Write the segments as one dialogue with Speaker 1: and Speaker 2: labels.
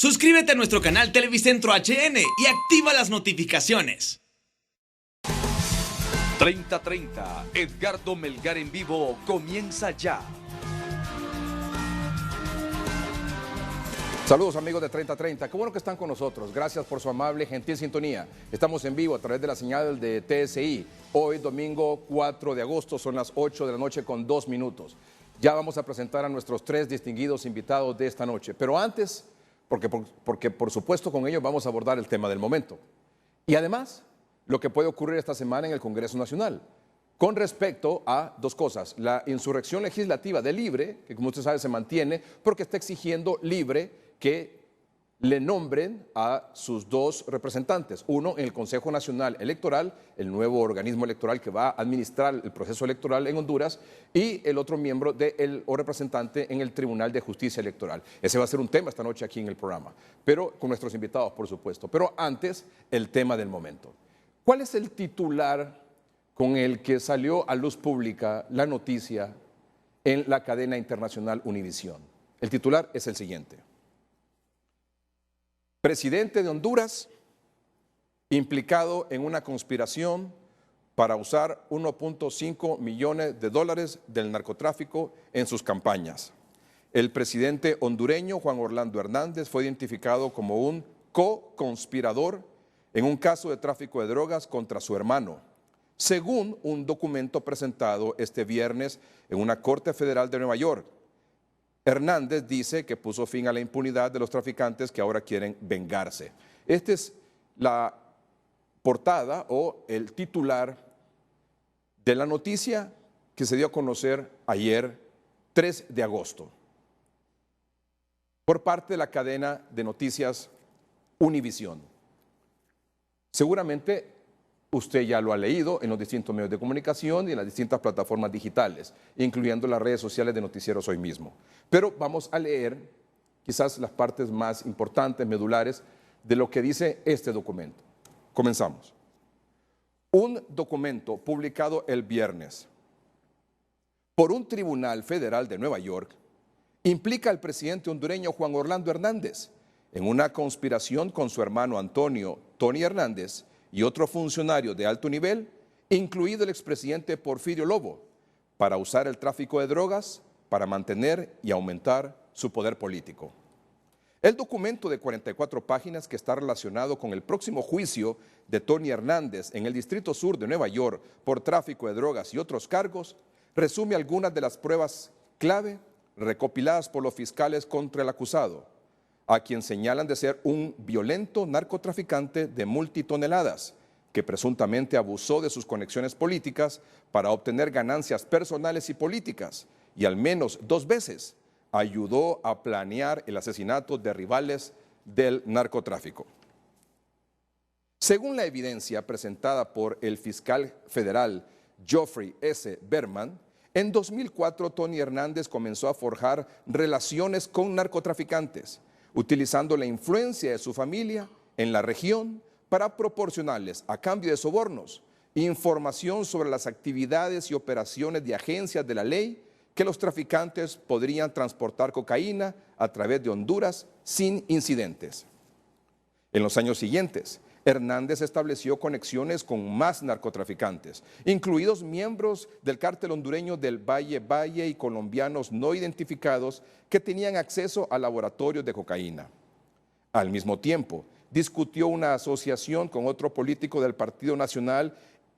Speaker 1: Suscríbete a nuestro canal Televicentro HN y activa las notificaciones.
Speaker 2: 30:30, Edgardo Melgar en vivo comienza ya.
Speaker 3: Saludos amigos de 30:30, qué bueno que están con nosotros, gracias por su amable, gentil sintonía. Estamos en vivo a través de la señal de TSI, hoy domingo 4 de agosto, son las 8 de la noche con 2 minutos. Ya vamos a presentar a nuestros 3 distinguidos invitados de esta noche, pero antes, porque por supuesto con ellos vamos a abordar el tema del momento. Y además, lo que puede ocurrir esta semana en el Congreso Nacional, con respecto a dos cosas, la insurrección legislativa de Libre, que como usted sabe se mantiene, porque está exigiendo Libre que le nombren a sus 2 representantes, uno en el Consejo Nacional Electoral, el nuevo organismo electoral que va a administrar el proceso electoral en Honduras, y el otro miembro o representante en el Tribunal de Justicia Electoral. Ese va a ser un tema esta noche aquí en el programa, pero con nuestros invitados, por supuesto. Pero antes, el tema del momento. ¿Cuál es el titular con el que salió a luz pública la noticia en la cadena internacional Univisión? El titular es el siguiente. Presidente de Honduras implicado en una conspiración para usar 1.5 millones de dólares del narcotráfico en sus campañas. El presidente hondureño Juan Orlando Hernández fue identificado como un co-conspirador en un caso de tráfico de drogas contra su hermano, según un documento presentado este viernes en una corte federal de Nueva York. Hernández dice que puso fin a la impunidad de los traficantes que ahora quieren vengarse. Esta es la portada o el titular de la noticia que se dio a conocer ayer, 3 de agosto, por parte de la cadena de noticias Univisión. Seguramente usted ya lo ha leído en los distintos medios de comunicación y en las distintas plataformas digitales, incluyendo las redes sociales de Noticieros Hoy Mismo. Pero vamos a leer quizás las partes más importantes, medulares, de lo que dice este documento. Comenzamos. Un documento publicado el viernes por un tribunal federal de Nueva York implica al presidente hondureño Juan Orlando Hernández en una conspiración con su hermano Antonio Tony Hernández y otro funcionario de alto nivel, incluido el expresidente Porfirio Lobo, para usar el tráfico de drogas para mantener y aumentar su poder político. El documento de 44 páginas que está relacionado con el próximo juicio de Tony Hernández en el Distrito Sur de Nueva York por tráfico de drogas y otros cargos, resume algunas de las pruebas clave recopiladas por los fiscales contra el acusado, a quien señalan de ser un violento narcotraficante de multitoneladas, que presuntamente abusó de sus conexiones políticas para obtener ganancias personales y políticas, y al menos 2 veces ayudó a planear el asesinato de rivales del narcotráfico. Según la evidencia presentada por el fiscal federal Geoffrey S. Berman, en 2004 Tony Hernández comenzó a forjar relaciones con narcotraficantes, utilizando la influencia de su familia en la región para proporcionarles, a cambio de sobornos, información sobre las actividades y operaciones de agencias de la ley que los traficantes podrían transportar cocaína a través de Honduras sin incidentes. En los años siguientes, Hernández estableció conexiones con más narcotraficantes, incluidos miembros del cártel hondureño del Valle y colombianos no identificados que tenían acceso a laboratorios de cocaína. Al mismo tiempo, discutió una asociación con otro político del Partido Nacional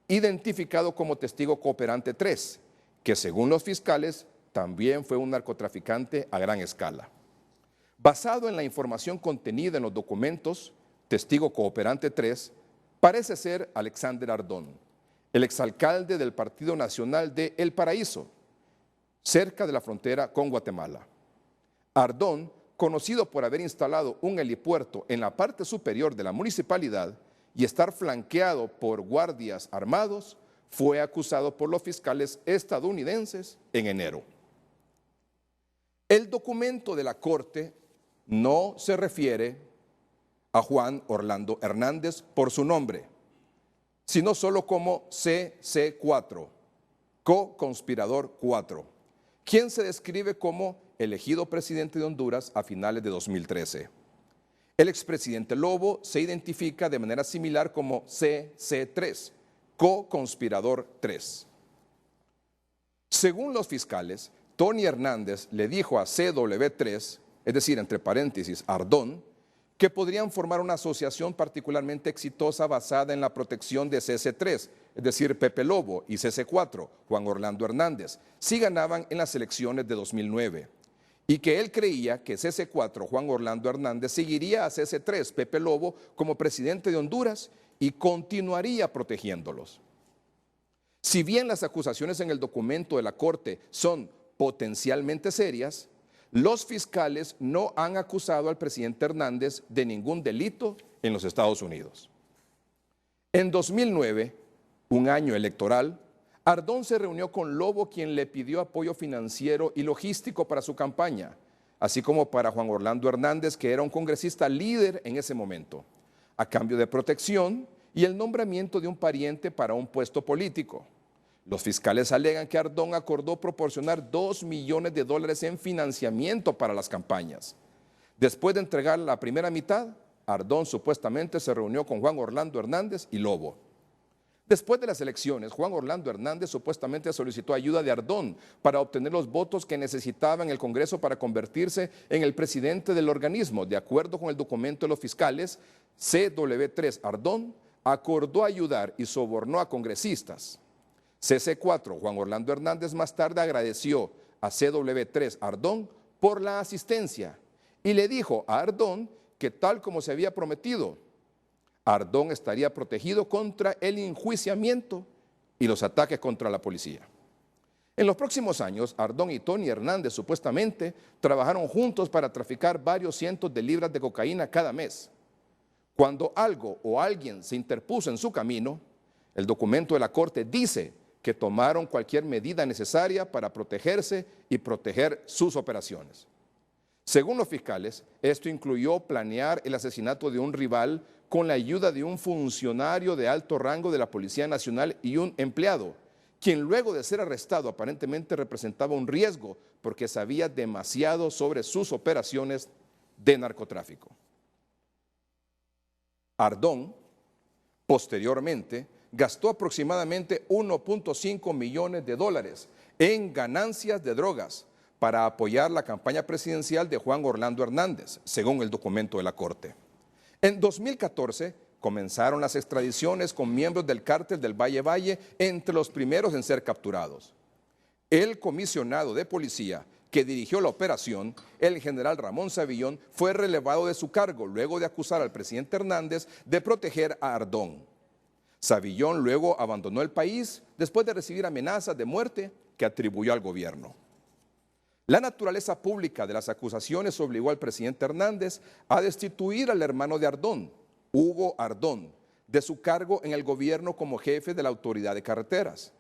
Speaker 3: identificado como testigo cooperante 3, que según los fiscales también fue un narcotraficante a gran escala. Basado en la información contenida en los documentos, testigo cooperante 3 parece ser Alexander Ardón, el exalcalde del Partido Nacional de El Paraíso, cerca de la frontera con Guatemala. Ardón, conocido por haber instalado un helipuerto en la parte superior de la municipalidad y estar flanqueado por guardias armados, fue acusado por los fiscales estadounidenses en enero. El documento de la Corte no se refiere a Juan Orlando Hernández por su nombre, sino solo como CC4, co-conspirador 4, quien se describe como elegido presidente de Honduras a finales de 2013. El expresidente Lobo se identifica de manera similar como CC3, co-conspirador 3. Según los fiscales, Tony Hernández le dijo a CW3, es decir, entre paréntesis, Ardón, que podrían formar una asociación particularmente exitosa basada en la protección de CC3, es decir, Pepe Lobo, y CC4, Juan Orlando Hernández, si ganaban en las elecciones de 2009. Y que él creía que CC4, Juan Orlando Hernández, seguiría a CC3, Pepe Lobo, como presidente de Honduras y continuaría protegiéndolos. Si bien las acusaciones en el documento de la Corte son potencialmente serias, los fiscales no han acusado al presidente Hernández de ningún delito en los Estados Unidos. En 2009, un año electoral, Ardón se reunió con Lobo, quien le pidió apoyo financiero y logístico para su campaña, así como para Juan Orlando Hernández, que era un congresista líder en ese momento, a cambio de protección y el nombramiento de un pariente para un puesto político. Los fiscales alegan que Ardón acordó proporcionar $2 millones en financiamiento para las campañas. Después de entregar la primera mitad, Ardón supuestamente se reunió con Juan Orlando Hernández y Lobo. Después de las elecciones, Juan Orlando Hernández supuestamente solicitó ayuda de Ardón para obtener los votos que necesitaba en el Congreso para convertirse en el presidente del organismo. De acuerdo con el documento de los fiscales, CW3 Ardón acordó ayudar y sobornó a congresistas. CC4, Juan Orlando Hernández, más tarde agradeció a CW3 Ardón por la asistencia y le dijo a Ardón que tal como se había prometido, Ardón estaría protegido contra el enjuiciamiento y los ataques contra la policía. En los próximos años, Ardón y Tony Hernández supuestamente trabajaron juntos para traficar varios cientos de libras de cocaína cada mes. Cuando algo o alguien se interpuso en su camino, el documento de la Corte dice que tomaron cualquier medida necesaria para protegerse y proteger sus operaciones. Según los fiscales, esto incluyó planear el asesinato de un rival con la ayuda de un funcionario de alto rango de la Policía Nacional y un empleado, quien luego de ser arrestado aparentemente representaba un riesgo porque sabía demasiado sobre sus operaciones de narcotráfico. Ardón, posteriormente, gastó aproximadamente $1.5 millones en ganancias de drogas para apoyar la campaña presidencial de Juan Orlando Hernández, según el documento de la Corte. En 2014 comenzaron las extradiciones con miembros del cártel del Valle, entre los primeros en ser capturados. El comisionado de policía que dirigió la operación, el general Ramón Savillón, fue relevado de su cargo luego de acusar al presidente Hernández de proteger a Ardón. Savillón luego abandonó el país después de recibir amenazas de muerte que atribuyó al gobierno. La naturaleza pública de las acusaciones obligó al presidente Hernández a destituir al hermano de Ardón, Hugo Ardón, de su cargo en el gobierno como jefe de la Autoridad de Carreteras.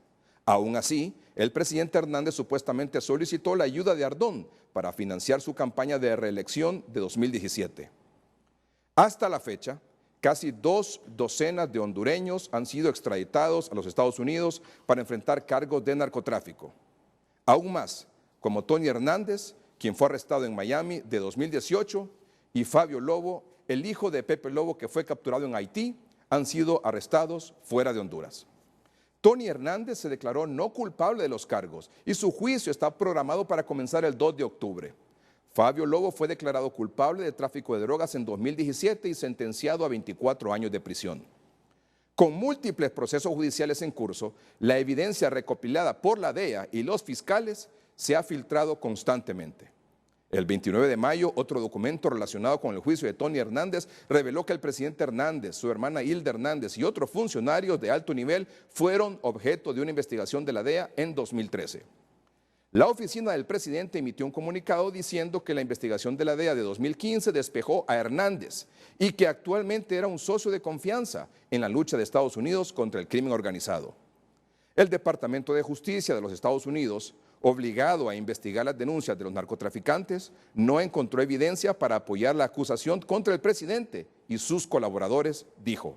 Speaker 3: Aún así, el presidente Hernández supuestamente solicitó la ayuda de Ardón para financiar su campaña de reelección de 2017. Hasta la fecha, casi 2 docenas de hondureños han sido extraditados a los Estados Unidos para enfrentar cargos de narcotráfico. Aún más, como Tony Hernández, quien fue arrestado en Miami de 2018, y Fabio Lobo, el hijo de Pepe Lobo que fue capturado en Haití, han sido arrestados fuera de Honduras. Tony Hernández se declaró no culpable de los cargos y su juicio está programado para comenzar el 2 de octubre. Fabio Lobo fue declarado culpable de tráfico de drogas en 2017 y sentenciado a 24 años de prisión. Con múltiples procesos judiciales en curso, la evidencia recopilada por la DEA y los fiscales se ha filtrado constantemente. El 29 de mayo, otro documento relacionado con el juicio de Tony Hernández reveló que el presidente Hernández, su hermana Hilda Hernández y otros funcionarios de alto nivel fueron objeto de una investigación de la DEA en 2013. La oficina del presidente emitió un comunicado diciendo que la investigación de la DEA de 2015 despejó a Hernández y que actualmente era un socio de confianza en la lucha de Estados Unidos contra el crimen organizado. El Departamento de Justicia de los Estados Unidos, obligado a investigar las denuncias de los narcotraficantes, no encontró evidencia para apoyar la acusación contra el presidente y sus colaboradores, dijo.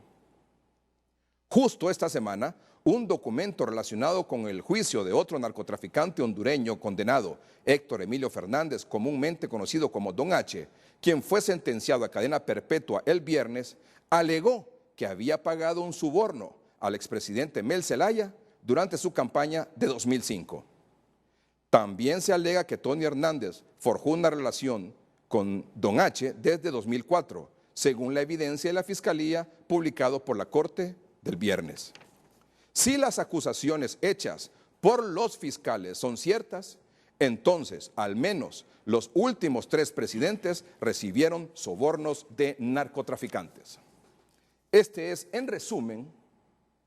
Speaker 3: Justo esta semana, un documento relacionado con el juicio de otro narcotraficante hondureño condenado, Héctor Emilio Fernández, comúnmente conocido como Don H., quien fue sentenciado a cadena perpetua el viernes, alegó que había pagado un soborno al expresidente Mel Zelaya durante su campaña de 2005. También se alega que Tony Hernández forjó una relación con Don H. desde 2004, según la evidencia de la Fiscalía publicado por la Corte del viernes. Si las acusaciones hechas por los fiscales son ciertas, entonces al menos los últimos 3 presidentes recibieron sobornos de narcotraficantes. Este es, en resumen,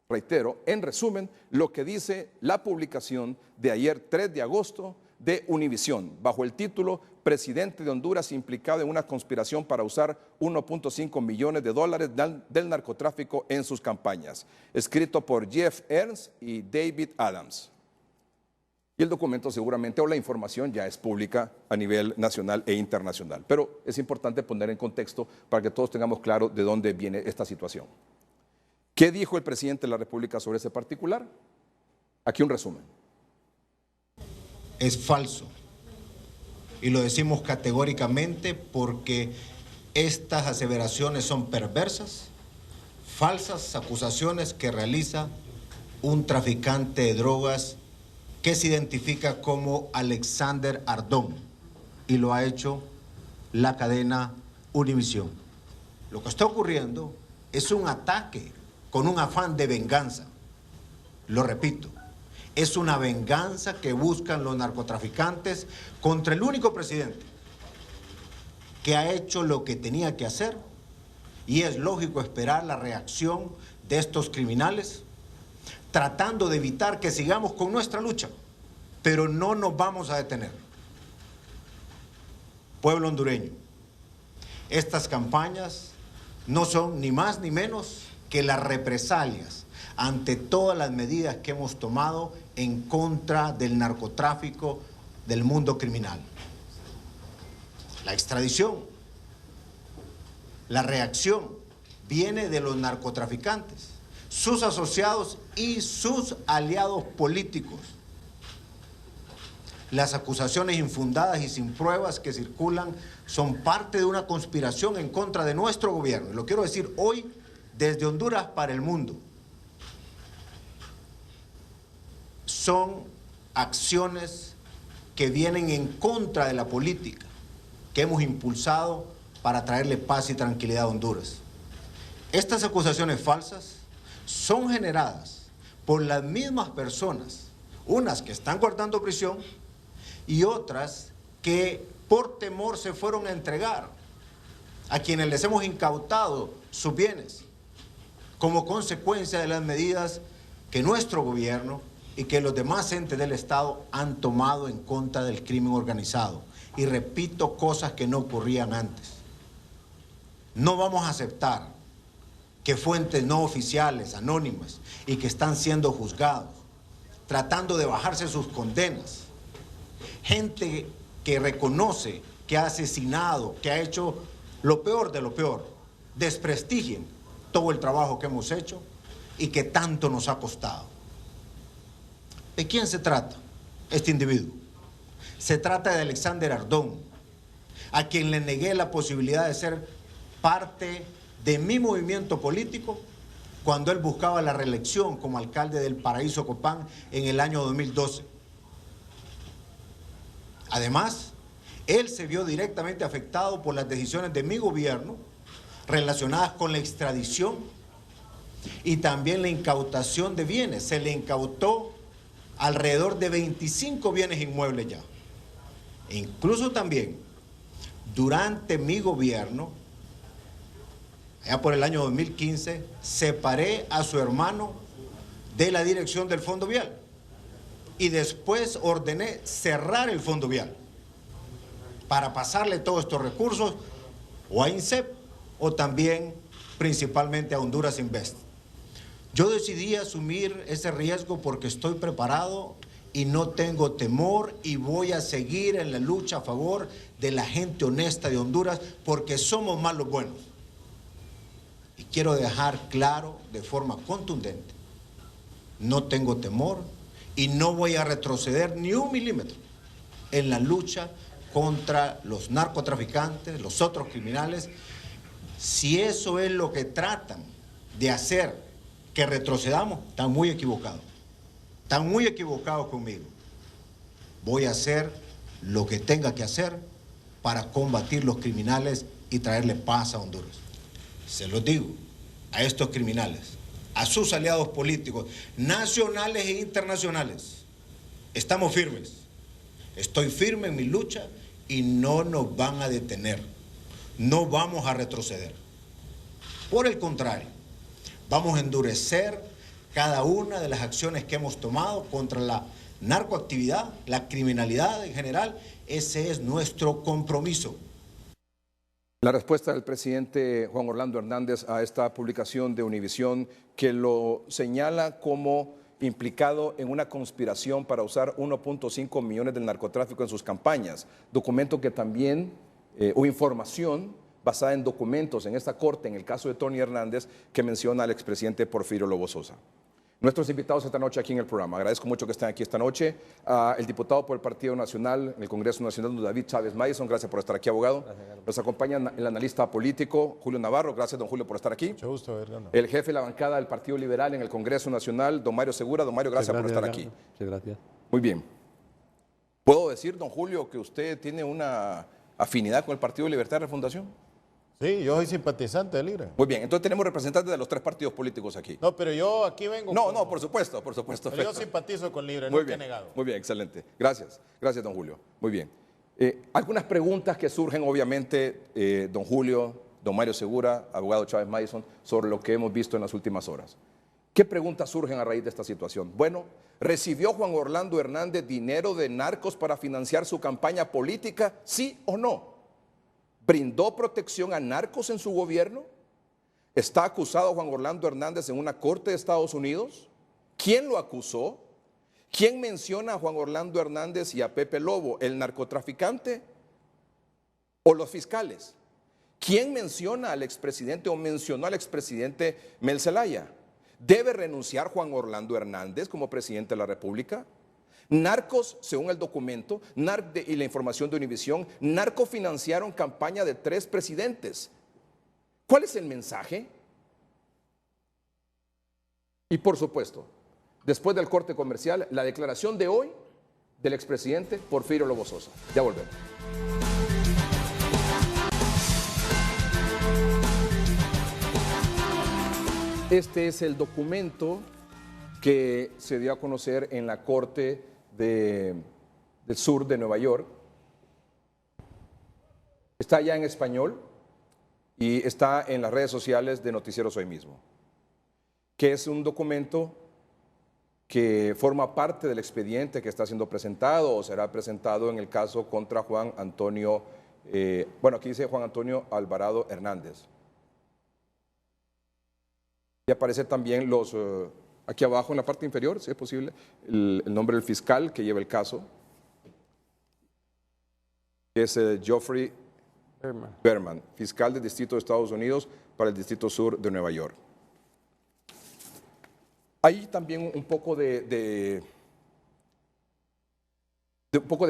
Speaker 3: reitero, en resumen, lo que dice la publicación de ayer 3 de agosto de Univisión, bajo el título Presidente de Honduras implicado en una conspiración para usar 1.5 millones de dólares del narcotráfico en sus campañas, escrito por Jeff Ernst y David Adams. Y el documento seguramente, o la información, ya es pública a nivel nacional e internacional. Pero es importante poner en contexto para que todos tengamos claro de dónde viene esta situación. ¿Qué dijo el presidente de la República sobre ese particular? Aquí un resumen.
Speaker 4: Es falso. Y lo decimos categóricamente porque estas aseveraciones son perversas, falsas acusaciones que realiza un traficante de drogas que se identifica como Alexander Ardón y lo ha hecho la cadena Univisión. Lo que está ocurriendo es un ataque con un afán de venganza. Lo repito, es una venganza que buscan los narcotraficantes contra el único presidente que ha hecho lo que tenía que hacer, y es lógico esperar la reacción de estos criminales, tratando de evitar que sigamos con nuestra lucha, pero no nos vamos a detener. Pueblo hondureño, estas campañas no son ni más ni menos que las represalias ante todas las medidas que hemos tomado en contra del narcotráfico del mundo criminal. La extradición, la reacción viene de los narcotraficantes, sus asociados y sus aliados políticos. Las acusaciones infundadas y sin pruebas que circulan son parte de una conspiración en contra de nuestro gobierno. Y lo quiero decir hoy desde Honduras para el mundo. Son acciones que vienen en contra de la política que hemos impulsado para traerle paz y tranquilidad a Honduras. Estas acusaciones falsas son generadas por las mismas personas, unas que están guardando prisión y otras que por temor se fueron a entregar a quienes les hemos incautado sus bienes como consecuencia de las medidas que nuestro gobierno y que los demás entes del Estado han tomado en contra del crimen organizado. Y repito, cosas que no ocurrían antes. No vamos a aceptar que fuentes no oficiales, anónimas, y que están siendo juzgados, tratando de bajarse sus condenas, gente que reconoce que ha asesinado, que ha hecho lo peor de lo peor, desprestigien todo el trabajo que hemos hecho y que tanto nos ha costado. ¿De quién se trata este individuo? Se trata de Alexander Ardón, a quien le negué la posibilidad de ser parte de mi movimiento político cuando él buscaba la reelección como alcalde del Paraíso Copán en el año 2012. Además, él se vio directamente afectado por las decisiones de mi gobierno relacionadas con la extradición y también la incautación de bienes. Se le incautó alrededor de 25 bienes inmuebles ya. E incluso también, durante mi gobierno, allá por el año 2015, separé a su hermano de la dirección del Fondo Vial y después ordené cerrar el Fondo Vial para pasarle todos estos recursos o a INSEP o también principalmente a Honduras Invest. Yo decidí asumir ese riesgo porque estoy preparado y no tengo temor y voy a seguir en la lucha a favor de la gente honesta de Honduras porque somos más los buenos. Y quiero dejar claro de forma contundente no tengo temor y no voy a retroceder ni un milímetro en la lucha contra los narcotraficantes, los otros criminales. Si eso es lo que tratan de hacer, que retrocedamos, están muy equivocados. Están muy equivocados conmigo. Voy a hacer lo que tenga que hacer para combatir los criminales y traerle paz a Honduras. Se lo digo a estos criminales, a sus aliados políticos, nacionales e internacionales. Estamos firmes. Estoy firme en mi lucha y no nos van a detener. No vamos a retroceder. Por el contrario, vamos a endurecer cada una de las acciones que hemos tomado contra la narcoactividad, la criminalidad en general. Ese es nuestro compromiso.
Speaker 3: La respuesta del presidente Juan Orlando Hernández a esta publicación de Univisión, que lo señala como implicado en una conspiración para usar 1.5 millones del narcotráfico en sus campañas, documento que también, o información basada en documentos en esta corte, en el caso de Tony Hernández, que menciona al expresidente Porfirio Lobo Sosa. Nuestros invitados esta noche aquí en el programa. Agradezco mucho que estén aquí esta noche. El diputado por el Partido Nacional en el Congreso Nacional, David Chávez Madison, gracias por estar aquí, abogado. Nos acompaña el analista político Julio Navarro. Gracias, don Julio, por estar aquí.
Speaker 5: Mucho gusto, Hermano.
Speaker 3: El jefe de la bancada del Partido Liberal en el Congreso Nacional, don Mario Segura. Don Mario, gracias por estar aquí.
Speaker 5: Muchas gracias.
Speaker 3: Muy bien. ¿Puedo decir, don Julio, que usted tiene una afinidad con el Partido de Libertad y Refundación?
Speaker 5: Sí, yo soy simpatizante del LIRE.
Speaker 3: Muy bien, entonces tenemos representantes de los tres partidos políticos aquí.
Speaker 5: No, pero yo aquí vengo.
Speaker 3: No, por supuesto.
Speaker 5: Pero yo simpatizo con LIRE,
Speaker 3: Muy
Speaker 5: nunca he
Speaker 3: bien,
Speaker 5: negado.
Speaker 3: muy bien, excelente. Gracias, don Julio. Muy bien. Algunas preguntas que surgen, obviamente, don Julio, don Mario Segura, abogado Chávez Madison, sobre lo que hemos visto en las últimas horas. ¿Qué preguntas surgen a raíz de esta situación? Bueno, ¿recibió Juan Orlando Hernández dinero de narcos para financiar su campaña política? ¿Sí o no? ¿Brindó protección a narcos en su gobierno? ¿Está acusado Juan Orlando Hernández en una corte de Estados Unidos? ¿Quién lo acusó? ¿Quién menciona a Juan Orlando Hernández y a Pepe Lobo? ¿El narcotraficante o los fiscales? ¿Quién menciona al expresidente o mencionó al expresidente Mel Zelaya? ¿Debe renunciar Juan Orlando Hernández como presidente de la República? Narcos, según el documento y la información de Univisión, narcofinanciaron campaña de 3 presidentes. ¿Cuál es el mensaje? Y por supuesto, después del corte comercial, la declaración de hoy del expresidente Porfirio Lobo Sosa. Ya volvemos. Este es el documento que se dio a conocer en la Corte del Sur de Nueva York. Está ya en español y está en las redes sociales de Noticieros Hoy Mismo, que es un documento que forma parte del expediente que está siendo presentado o será presentado en el caso contra Juan Antonio, aquí dice Juan Antonio Alvarado Hernández. Y aparece también aquí abajo en la parte inferior, si es posible, el nombre del fiscal que lleva el caso, que es Geoffrey Berman, fiscal del Distrito de Estados Unidos para el Distrito Sur de Nueva York. Hay también un poco de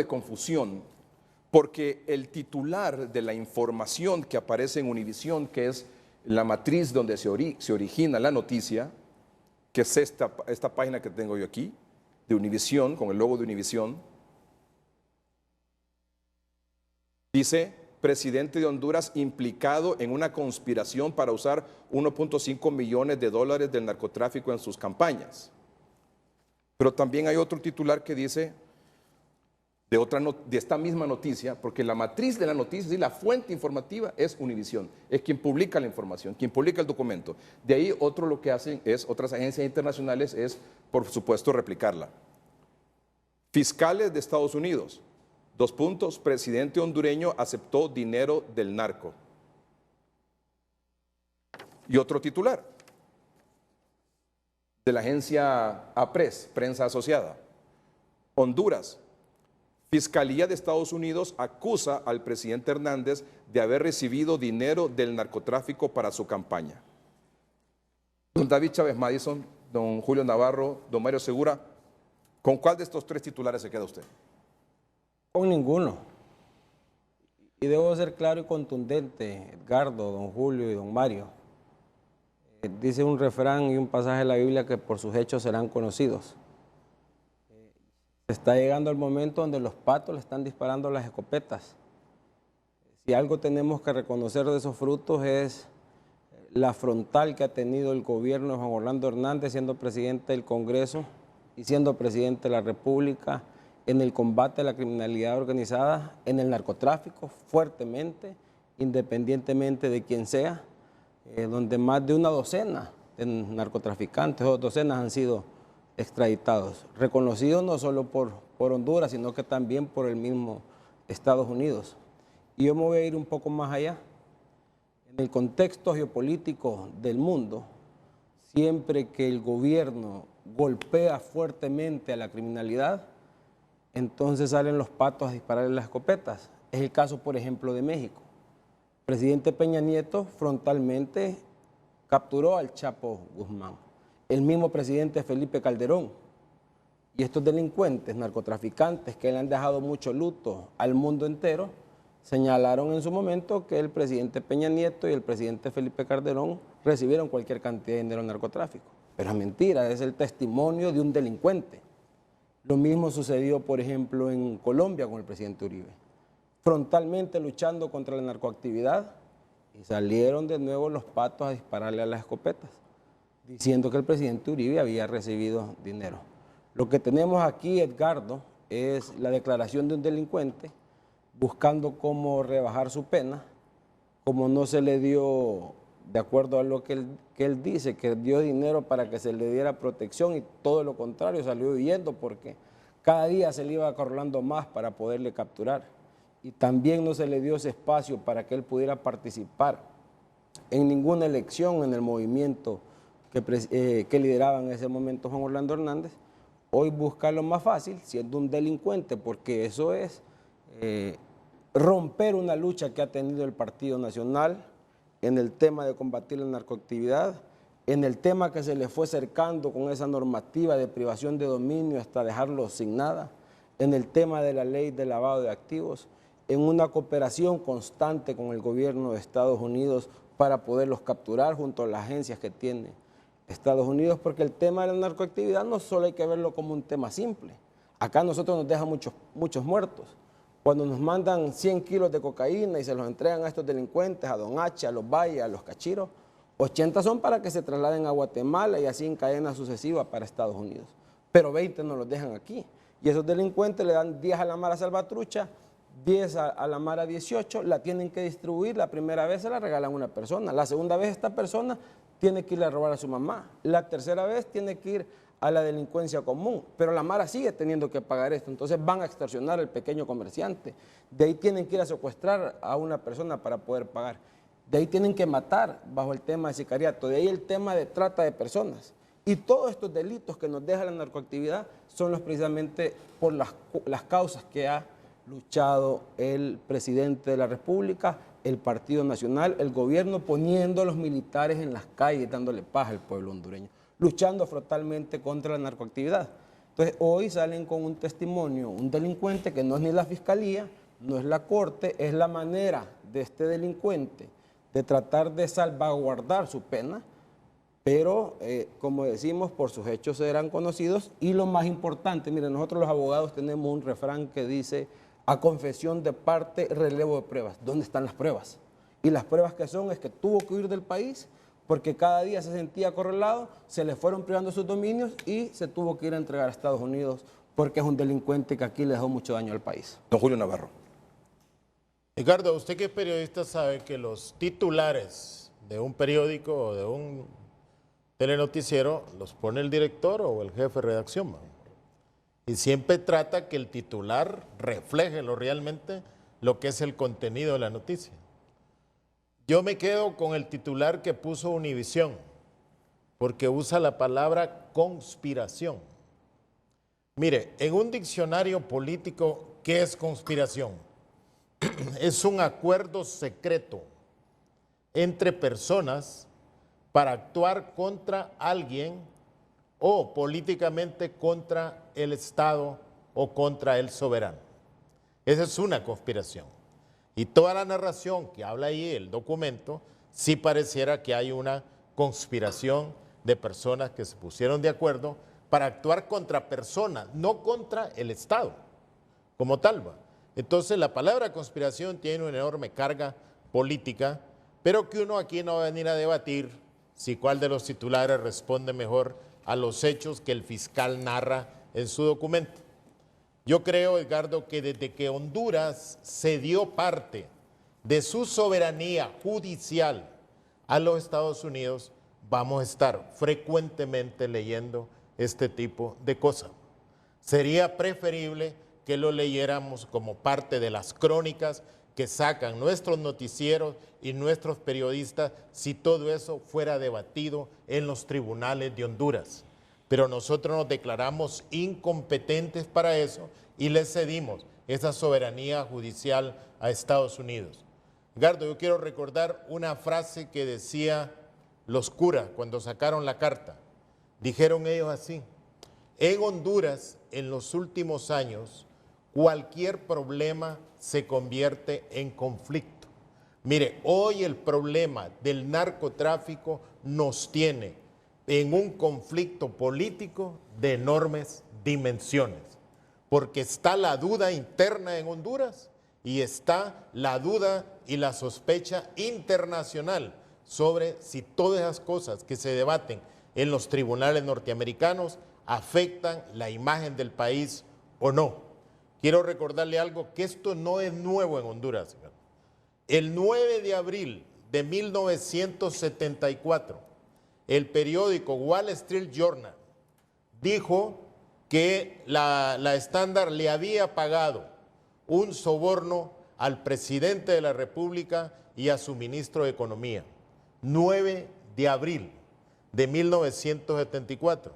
Speaker 3: confusión, porque el titular de la información que aparece en Univisión, que es la matriz donde se origina la noticia, que es esta página que tengo yo aquí, de Univisión, con el logo de Univisión, dice: presidente de Honduras implicado en una conspiración para usar 1.5 millones de dólares del narcotráfico en sus campañas. Pero también hay otro titular que dice, de esta misma noticia, porque la matriz de la noticia y la fuente informativa es Univisión, es quien publica la información, quien publica el documento. De ahí lo que hacen otras agencias internacionales es, por supuesto, replicarla. Fiscales de Estados Unidos, : presidente hondureño aceptó dinero del narco. Y otro titular, de la agencia APRES, Prensa Asociada: Honduras, Fiscalía de Estados Unidos acusa al presidente Hernández de haber recibido dinero del narcotráfico para su campaña. Don David Chávez Madison, don Julio Navarro, don Mario Segura, ¿con cuál de estos tres titulares se queda usted?
Speaker 6: Con ninguno. Y debo ser claro y contundente, Edgardo, don Julio y don Mario. Dice un refrán y un pasaje de la Biblia que por sus hechos serán conocidos. Está llegando el momento donde los patos le están disparando las escopetas. Si algo tenemos que reconocer de esos frutos es la frontal que ha tenido el gobierno de Juan Orlando Hernández siendo presidente del Congreso y siendo presidente de la República en el combate a la criminalidad organizada, en el narcotráfico, fuertemente, independientemente de quién sea, donde más de una docena de narcotraficantes o docenas han sido extraditados, reconocidos no solo por Honduras, sino que también por el mismo Estados Unidos. Y yo me voy a ir un poco más allá. En el contexto geopolítico del mundo, siempre que el gobierno golpea fuertemente a la criminalidad, entonces salen los patos a dispararle las escopetas. Es el caso, por ejemplo, de México. El presidente Peña Nieto frontalmente capturó al Chapo Guzmán. El mismo presidente Felipe Calderón. Y estos delincuentes, narcotraficantes que le han dejado mucho luto al mundo entero, señalaron en su momento que el presidente Peña Nieto y el presidente Felipe Calderón recibieron cualquier cantidad de dinero en narcotráfico. Pero es mentira, es el testimonio de un delincuente. Lo mismo sucedió, por ejemplo, en Colombia con el presidente Uribe. Frontalmente luchando contra la narcoactividad y salieron de nuevo los patos a dispararle a las escopetas, diciendo que el presidente Uribe había recibido dinero. Lo que tenemos aquí, Edgardo, es la declaración de un delincuente buscando cómo rebajar su pena, como no se le dio, de acuerdo a lo que él dice, que dio dinero para que se le diera protección y todo lo contrario, salió huyendo porque cada día se le iba acorralando más para poderle capturar. Y también no se le dio ese espacio para que él pudiera participar en ninguna elección en el movimiento que lideraba en ese momento Juan Orlando Hernández. Hoy busca lo más fácil, siendo un delincuente, porque eso es romper una lucha que ha tenido el Partido Nacional en el tema de combatir la narcoactividad, en el tema que se le fue cercando con esa normativa de privación de dominio hasta dejarlo sin nada, en el tema de la ley de lavado de activos, en una cooperación constante con el gobierno de Estados Unidos para poderlos capturar junto a las agencias que tiene Estados Unidos, porque el tema de la narcoactividad no solo hay que verlo como un tema simple. Acá nosotros nos dejan muchos muertos. Cuando nos mandan 100 kilos de cocaína y se los entregan a estos delincuentes, a Don H, a los Valle, a los Cachiros, 80 son para que se trasladen a Guatemala y así en cadena sucesiva para Estados Unidos. Pero 20 nos los dejan aquí. Y esos delincuentes le dan 10 a la Mara Salvatrucha, 10 a la Mara 18, la tienen que distribuir. La primera vez se la regalan a una persona, la segunda vez esta persona tiene que ir a robar a su mamá, la tercera vez tiene que ir a la delincuencia común, pero la Mara sigue teniendo que pagar esto, entonces van a extorsionar al pequeño comerciante, de ahí tienen que ir a secuestrar a una persona para poder pagar, de ahí tienen que matar bajo el tema de sicariato, de ahí el tema de trata de personas. Y todos estos delitos que nos deja la narcoactividad son los precisamente por las causas que ha luchado el presidente de la República, el Partido Nacional, el gobierno, poniendo a los militares en las calles, dándole paz al pueblo hondureño, luchando frontalmente contra la narcoactividad. Entonces hoy salen con un testimonio, un delincuente que no es ni la fiscalía, no es la corte, es la manera de este delincuente de tratar de salvaguardar su pena, pero como decimos, por sus hechos serán conocidos. Y lo más importante, miren, nosotros los abogados tenemos un refrán que dice: a confesión de parte, relevo de pruebas. ¿Dónde están las pruebas? Y las pruebas que son es que tuvo que huir del país porque cada día se sentía acorralado, se le fueron privando sus dominios y se tuvo que ir a entregar a Estados Unidos porque es un delincuente que aquí le dejó mucho daño al país.
Speaker 3: Don Julio Navarro.
Speaker 5: Ricardo, usted que es periodista sabe que los titulares de un periódico o de un telenoticiero los pone el director o el jefe de redacción, ¿no? Y siempre trata que el titular refleje realmente lo que es el contenido de la noticia. Yo me quedo con el titular que puso Univisión, porque usa la palabra conspiración. Mire, en un diccionario político, ¿qué es conspiración? Es un acuerdo secreto entre personas para actuar contra alguien o políticamente contra el Estado o contra el soberano. Esa es una conspiración. Y toda la narración que habla ahí el documento, sí pareciera que hay una conspiración de personas que se pusieron de acuerdo para actuar contra personas, no contra el Estado como tal. Entonces la palabra conspiración tiene una enorme carga política, pero que uno aquí no va a venir a debatir si cuál de los titulares responde mejor a los hechos que el fiscal narra en su documento. Yo creo, Edgardo, que desde que Honduras cedió parte de su soberanía judicial a los Estados Unidos, vamos a estar frecuentemente leyendo este tipo de cosas. Sería preferible que lo leyéramos como parte de las crónicas que sacan nuestros noticieros y nuestros periodistas si todo eso fuera debatido en los tribunales de Honduras. Pero nosotros nos declaramos incompetentes para eso y le cedimos esa soberanía judicial a Estados Unidos. Edgardo, yo quiero recordar una frase que decía los curas cuando sacaron la carta. Dijeron ellos así: en Honduras, en los últimos años, cualquier problema se convierte en conflicto. Mire, hoy el problema del narcotráfico nos tiene en un conflicto político de enormes dimensiones, porque está la duda interna en Honduras y está la duda y la sospecha internacional sobre si todas esas cosas que se debaten en los tribunales norteamericanos afectan la imagen del país o no. Quiero recordarle algo, que esto no es nuevo en Honduras. El 9 de abril de 1974, el periódico Wall Street Journal dijo que la Standard le había pagado un soborno al presidente de la República y a su ministro de Economía. 9 de abril de 1974.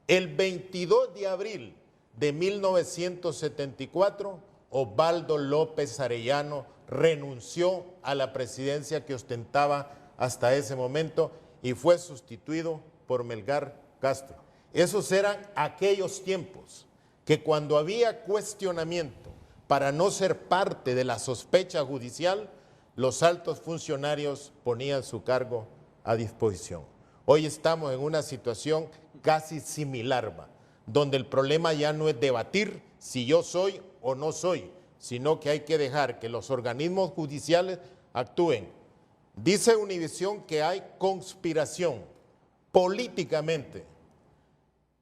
Speaker 5: El 22 de abril de 1974, Osvaldo López Arellano renunció a la presidencia que ostentaba hasta ese momento y fue sustituido por Melgar Castro. Esos eran aquellos tiempos que cuando había cuestionamiento para no ser parte de la sospecha judicial, los altos funcionarios ponían su cargo a disposición. Hoy estamos en una situación casi similar, donde el problema ya no es debatir si yo soy o no soy, sino que hay que dejar que los organismos judiciales actúen. Dice Univisión que hay conspiración políticamente.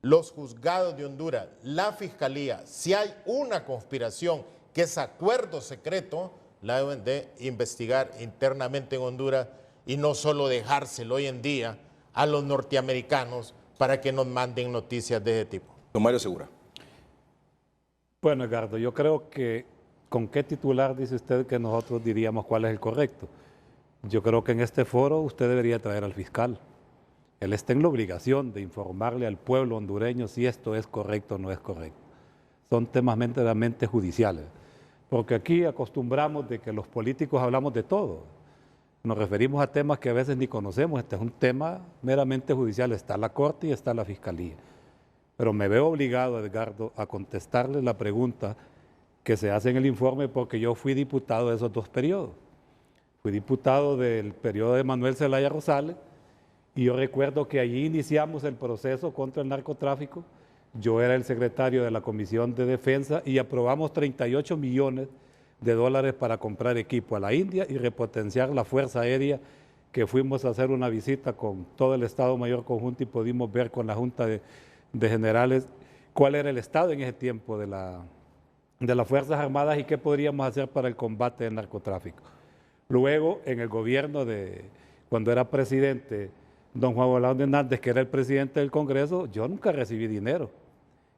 Speaker 5: Los juzgados de Honduras, la Fiscalía, si hay una conspiración que es acuerdo secreto, la deben de investigar internamente en Honduras y no solo dejárselo hoy en día a los norteamericanos para que nos manden noticias de ese tipo.
Speaker 3: Don Mario Segura.
Speaker 7: Bueno, Edgardo, yo creo que ¿con qué titular dice usted que nosotros diríamos cuál es el correcto? Yo creo que en este foro usted debería traer al fiscal. Él está en la obligación de informarle al pueblo hondureño si esto es correcto o no es correcto. Son temas meramente judiciales, porque aquí acostumbramos de que los políticos hablamos de todo. Nos referimos a temas que a veces ni conocemos. Este es un tema meramente judicial. Está la Corte y está la Fiscalía. Pero me veo obligado, Edgardo, a contestarle la pregunta que se hace en el informe porque yo fui diputado de esos dos periodos. Fui diputado del periodo de Manuel Zelaya Rosales y yo recuerdo que allí iniciamos el proceso contra el narcotráfico. Yo era el secretario de la Comisión de Defensa y aprobamos 38 millones de dólares para comprar equipo a la India y repotenciar la Fuerza Aérea, que fuimos a hacer una visita con todo el Estado Mayor Conjunto y pudimos ver con la Junta de Generales cuál era el estado en ese tiempo de las Fuerzas Armadas y qué podríamos hacer para el combate del narcotráfico. Luego, en el gobierno cuando era presidente don Juan Orlando Hernández, que era el presidente del Congreso, yo nunca recibí dinero.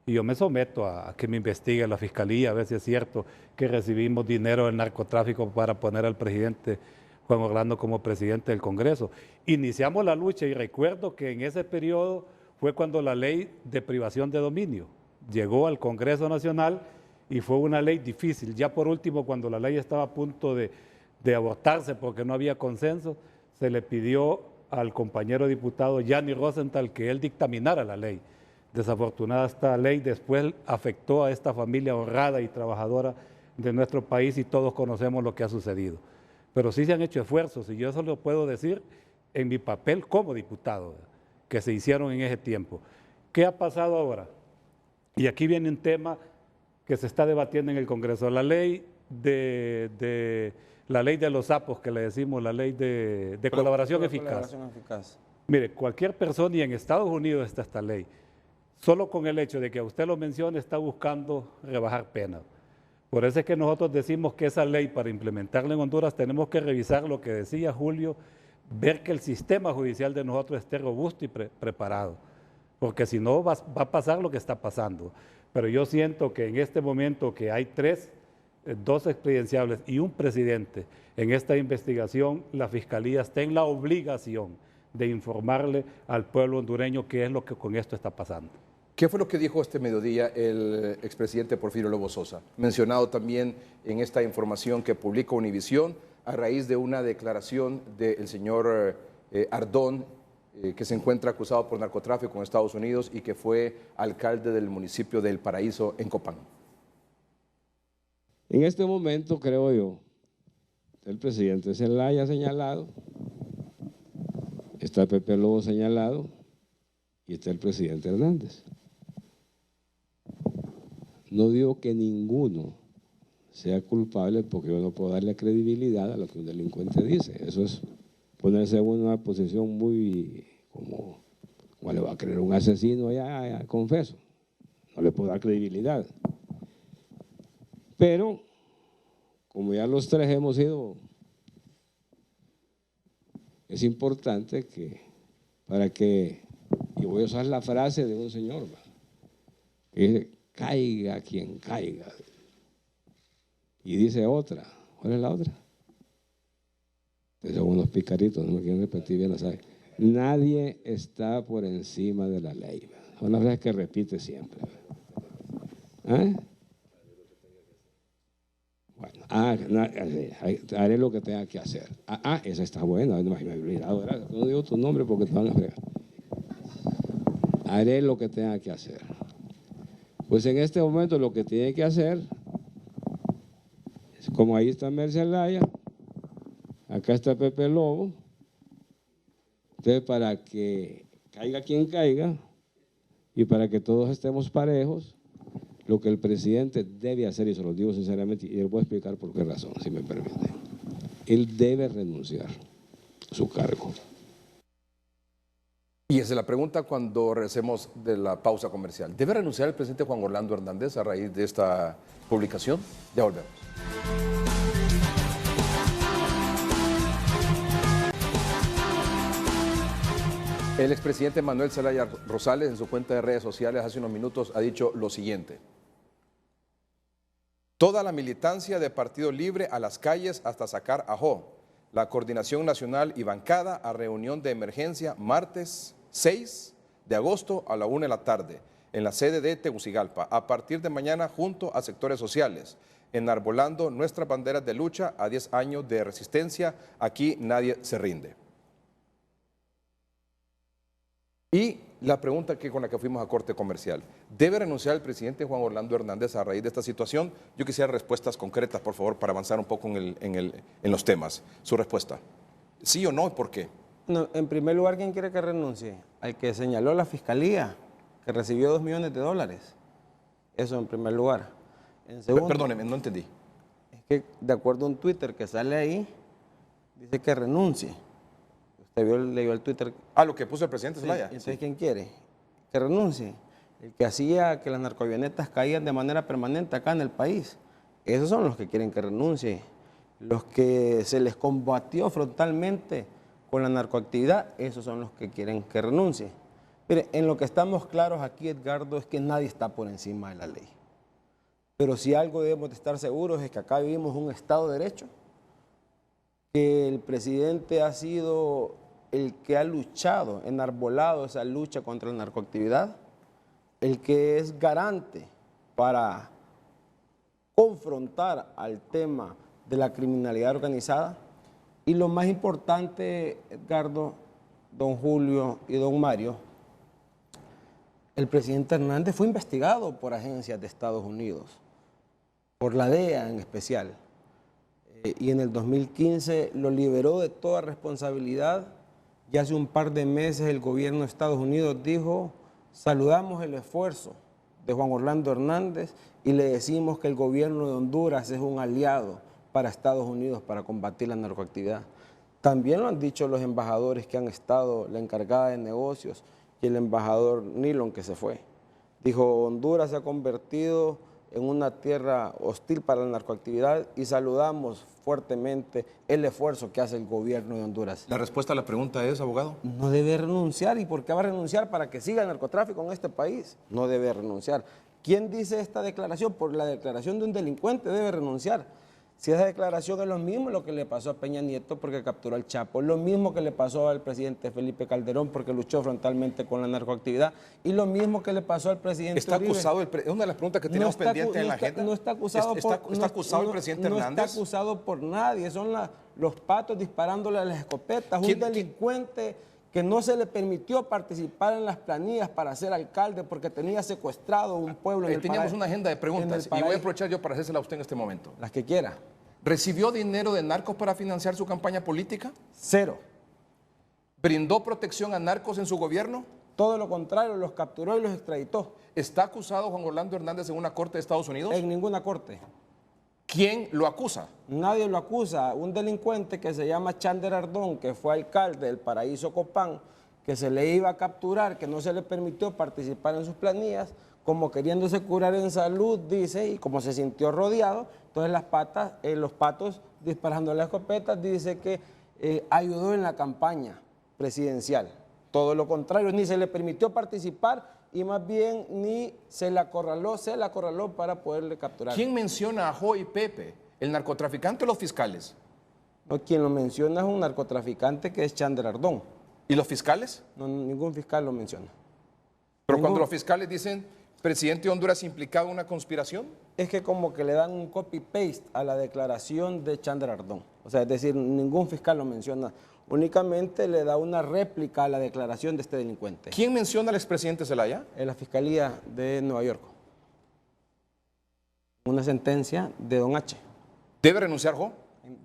Speaker 7: Y yo me someto a que me investigue la Fiscalía, a ver si es cierto que recibimos dinero del narcotráfico para poner al presidente Juan Orlando como presidente del Congreso. Iniciamos la lucha y recuerdo que en ese periodo fue cuando la ley de privación de dominio llegó al Congreso Nacional y fue una ley difícil. Ya por último, cuando la ley estaba a punto de abortarse porque no había consenso, se le pidió al compañero diputado Gianni Rosenthal que él dictaminara la ley. Desafortunada esta ley después afectó a esta familia honrada y trabajadora de nuestro país y todos conocemos lo que ha sucedido. Pero sí se han hecho esfuerzos y yo eso lo puedo decir en mi papel como diputado, que se hicieron en ese tiempo. ¿Qué ha pasado ahora? Y aquí viene un tema que se está debatiendo en el Congreso, la ley de los sapos, que le decimos, la ley de colaboración eficaz. Mire, cualquier persona, y en Estados Unidos está esta ley, solo con el hecho de que a usted lo mencione está buscando rebajar penas. Por eso es que nosotros decimos que esa ley, para implementarla en Honduras, tenemos que revisar lo que decía Julio, ver que el sistema judicial de nosotros esté robusto y preparado, porque si no va a pasar lo que está pasando. Pero yo siento que en este momento que hay dos expresidenciables y un presidente en esta investigación, la Fiscalía está en la obligación de informarle al pueblo hondureño qué es lo que con esto está pasando.
Speaker 3: ¿Qué fue lo que dijo este mediodía el expresidente Porfirio Lobo Sosa? Mencionado también en esta información que publica Univisión a raíz de una declaración del señor Ardón, que se encuentra acusado por narcotráfico en Estados Unidos y que fue alcalde del municipio de El Paraíso en Copán.
Speaker 8: En este momento, creo yo, el presidente Zelaya señalado, está Pepe Lobo señalado y está el presidente Hernández. No digo que ninguno sea culpable porque yo no puedo darle credibilidad a lo que un delincuente dice. Eso es ponerse en una posición muy como le va a creer un asesino, ya confeso. No le puedo dar credibilidad. Pero, como ya los tres hemos ido, es importante y voy a usar la frase de un señor, que dice, caiga quien caiga. Y dice otra, ¿cuál es la otra? Son unos picaritos, no me quieren repetir bien, ¿sabes? Nadie está por encima de la ley. Son las frases que repite siempre. ¿Eh? Bueno, haré lo que tenga que hacer. Esa está buena, no me he olvidado, no digo tu nombre porque te van a fregar. Haré lo que tenga que hacer. Pues en este momento lo que tiene que hacer, como ahí está Zelaya, acá está Pepe Lobo, entonces para que caiga quien caiga y para que todos estemos parejos, lo que el presidente debe hacer, y se lo digo sinceramente, y le voy a explicar por qué razón, si me permite. Él debe renunciar a su cargo.
Speaker 3: Y esa es la pregunta cuando regresemos de la pausa comercial. ¿Debe renunciar el presidente Juan Orlando Hernández a raíz de esta publicación? Ya volvemos. El expresidente Manuel Zelaya Rosales en su cuenta de redes sociales hace unos minutos ha dicho lo siguiente. Toda la militancia de Partido Libre a las calles hasta sacar a Jo. La coordinación nacional y bancada a reunión de emergencia martes 6 de agosto a la 1 de la tarde en la sede de Tegucigalpa. A partir de mañana junto a sectores sociales, enarbolando nuestras banderas de lucha a 10 años de resistencia. Aquí nadie se rinde. Y la pregunta con la que fuimos a corte comercial, ¿debe renunciar el presidente Juan Orlando Hernández a raíz de esta situación? Yo quisiera respuestas concretas, por favor, para avanzar un poco en los temas. Su respuesta, ¿sí o no y por qué?
Speaker 6: No, en primer lugar, ¿quién quiere que renuncie? Al que señaló la Fiscalía, que recibió $2 millones. Eso en primer lugar. En segundo,
Speaker 3: perdóneme, no entendí.
Speaker 6: Es que de acuerdo a un Twitter que sale ahí, dice que renuncie. Usted leyó el Twitter.
Speaker 3: Lo que puso el presidente Zelaya.
Speaker 6: Sí, entonces, ¿quién quiere? Que renuncie. El que hacía que las narcoavionetas caían de manera permanente acá en el país. Esos son los que quieren que renuncie. Los que se les combatió frontalmente con la narcoactividad, esos son los que quieren que renuncie. Mire, en lo que estamos claros aquí, Edgardo, es que nadie está por encima de la ley. Pero si algo debemos de estar seguros es que acá vivimos un Estado de Derecho, que el presidente ha sido el que ha luchado, enarbolado esa lucha contra la narcoactividad, el que es garante para confrontar al tema de la criminalidad organizada. Y lo más importante, Edgardo, don Julio y don Mario, El presidente Hernández fue investigado por agencias de Estados Unidos, por la DEA en especial, y en el 2015 lo liberó de toda responsabilidad. Y hace un par de meses el gobierno de Estados Unidos dijo: saludamos el esfuerzo de Juan Orlando Hernández y le decimos que el gobierno de Honduras es un aliado para Estados Unidos para combatir la narcoactividad. También lo han dicho los embajadores que han estado, la encargada de negocios y el embajador Nilon, que se fue. Dijo: Honduras se ha convertido en una tierra hostil para la narcoactividad y saludamos fuertemente el esfuerzo que hace el gobierno de Honduras.
Speaker 3: La respuesta a la pregunta es, abogado.
Speaker 6: No debe renunciar. ¿Y por qué va a renunciar? Para que siga el narcotráfico en este país. No debe renunciar. ¿Quién dice esta declaración? Por la declaración de un delincuente debe renunciar. Si esa declaración es lo mismo lo que le pasó a Peña Nieto porque capturó al Chapo, lo mismo que le pasó al presidente Felipe Calderón porque luchó frontalmente con la narcoactividad, y lo mismo que le pasó al presidente
Speaker 3: ¿Está
Speaker 6: Uribe.
Speaker 3: acusado, es una de las preguntas que tenemos pendiente en la agenda?
Speaker 6: No está acusado
Speaker 3: ¿Está acusado el presidente Hernández?
Speaker 6: No está acusado por nadie, son los patos disparándole a las escopetas. Un delincuente que no se le permitió participar en las planillas para ser alcalde porque tenía secuestrado un pueblo en el
Speaker 3: Teníamos
Speaker 6: paraíso,
Speaker 3: una agenda de preguntas y voy a
Speaker 6: paraíso.
Speaker 3: aprovechar yo para hacérsela a usted en este momento.
Speaker 6: Las que quiera.
Speaker 3: ¿Recibió dinero de narcos para financiar su campaña política?
Speaker 6: Cero.
Speaker 3: ¿Brindó protección a narcos en su gobierno?
Speaker 6: Todo lo contrario, los capturó y los extraditó.
Speaker 3: ¿Está acusado Juan Orlando Hernández en una corte de Estados Unidos?
Speaker 6: En ninguna corte.
Speaker 3: ¿Quién lo acusa?
Speaker 6: Nadie lo acusa. Un delincuente que se llama Chander Ardón, que fue alcalde del Paraíso Copán, que se le iba a capturar, que no se le permitió participar en sus planillas, como queriéndose curar en salud, dice, y como se sintió rodeado, entonces los patos disparando las escopetas, dice que ayudó en la campaña presidencial. Todo lo contrario, ni se le permitió participar y más bien ni se la acorraló para poderle capturar.
Speaker 3: ¿Quién menciona a Jo y Pepe? ¿El narcotraficante o los fiscales?
Speaker 6: No, quien lo menciona es un narcotraficante que es Chander Ardón.
Speaker 3: ¿Y los fiscales?
Speaker 6: No, ningún fiscal lo menciona.
Speaker 3: Pero cuando los fiscales dicen presidente de Honduras implicado en una conspiración.
Speaker 6: Es que como que le dan un copy-paste a la declaración de Chander Ardón. O sea, es decir, ningún fiscal lo menciona. Únicamente le da una réplica a la declaración de este delincuente.
Speaker 3: ¿Quién menciona al expresidente Zelaya?
Speaker 6: En la Fiscalía de Nueva York. Una sentencia de Don H.
Speaker 3: ¿Debe renunciar Jo?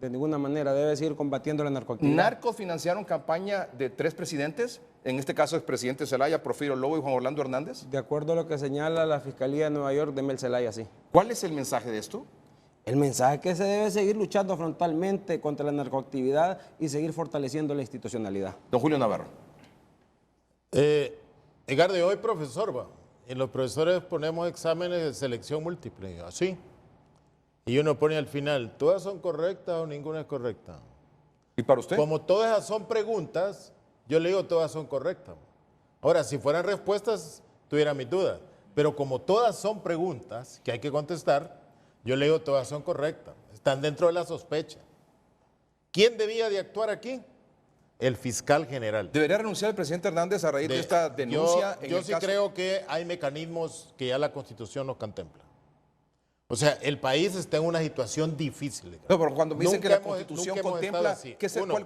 Speaker 6: De ninguna manera, debe seguir combatiendo la narcoactividad.
Speaker 3: ¿Narcos financiaron campaña de 3 presidentes? En este caso, expresidente Zelaya, Porfirio Lobo y Juan Orlando Hernández.
Speaker 6: De acuerdo a lo que señala la Fiscalía de Nueva York de Mel Zelaya, sí.
Speaker 3: ¿Cuál es el mensaje de esto?
Speaker 6: El mensaje es que se debe seguir luchando frontalmente contra la narcoactividad y seguir fortaleciendo la institucionalidad.
Speaker 3: Don Julio Navarro.
Speaker 5: Edgardo, hoy profesor, va. Y los profesores ponemos exámenes de selección múltiple, así. Y uno pone al final, ¿todas son correctas o ninguna es correcta?
Speaker 3: ¿Y para usted?
Speaker 5: Como todas esas son preguntas, yo le digo todas son correctas. Ahora, si fueran respuestas, tuviera mis dudas. Pero como todas son preguntas que hay que contestar, yo le digo todas son correctas. Están dentro de la sospecha. ¿Quién debía de actuar aquí? El fiscal general.
Speaker 3: ¿Debería renunciar el presidente Hernández a raíz de esta denuncia?
Speaker 5: Yo sí creo que hay mecanismos que ya la Constitución nos contempla. O sea, el país está en una situación difícil.
Speaker 3: No, pero cuando me dicen que la Constitución contempla,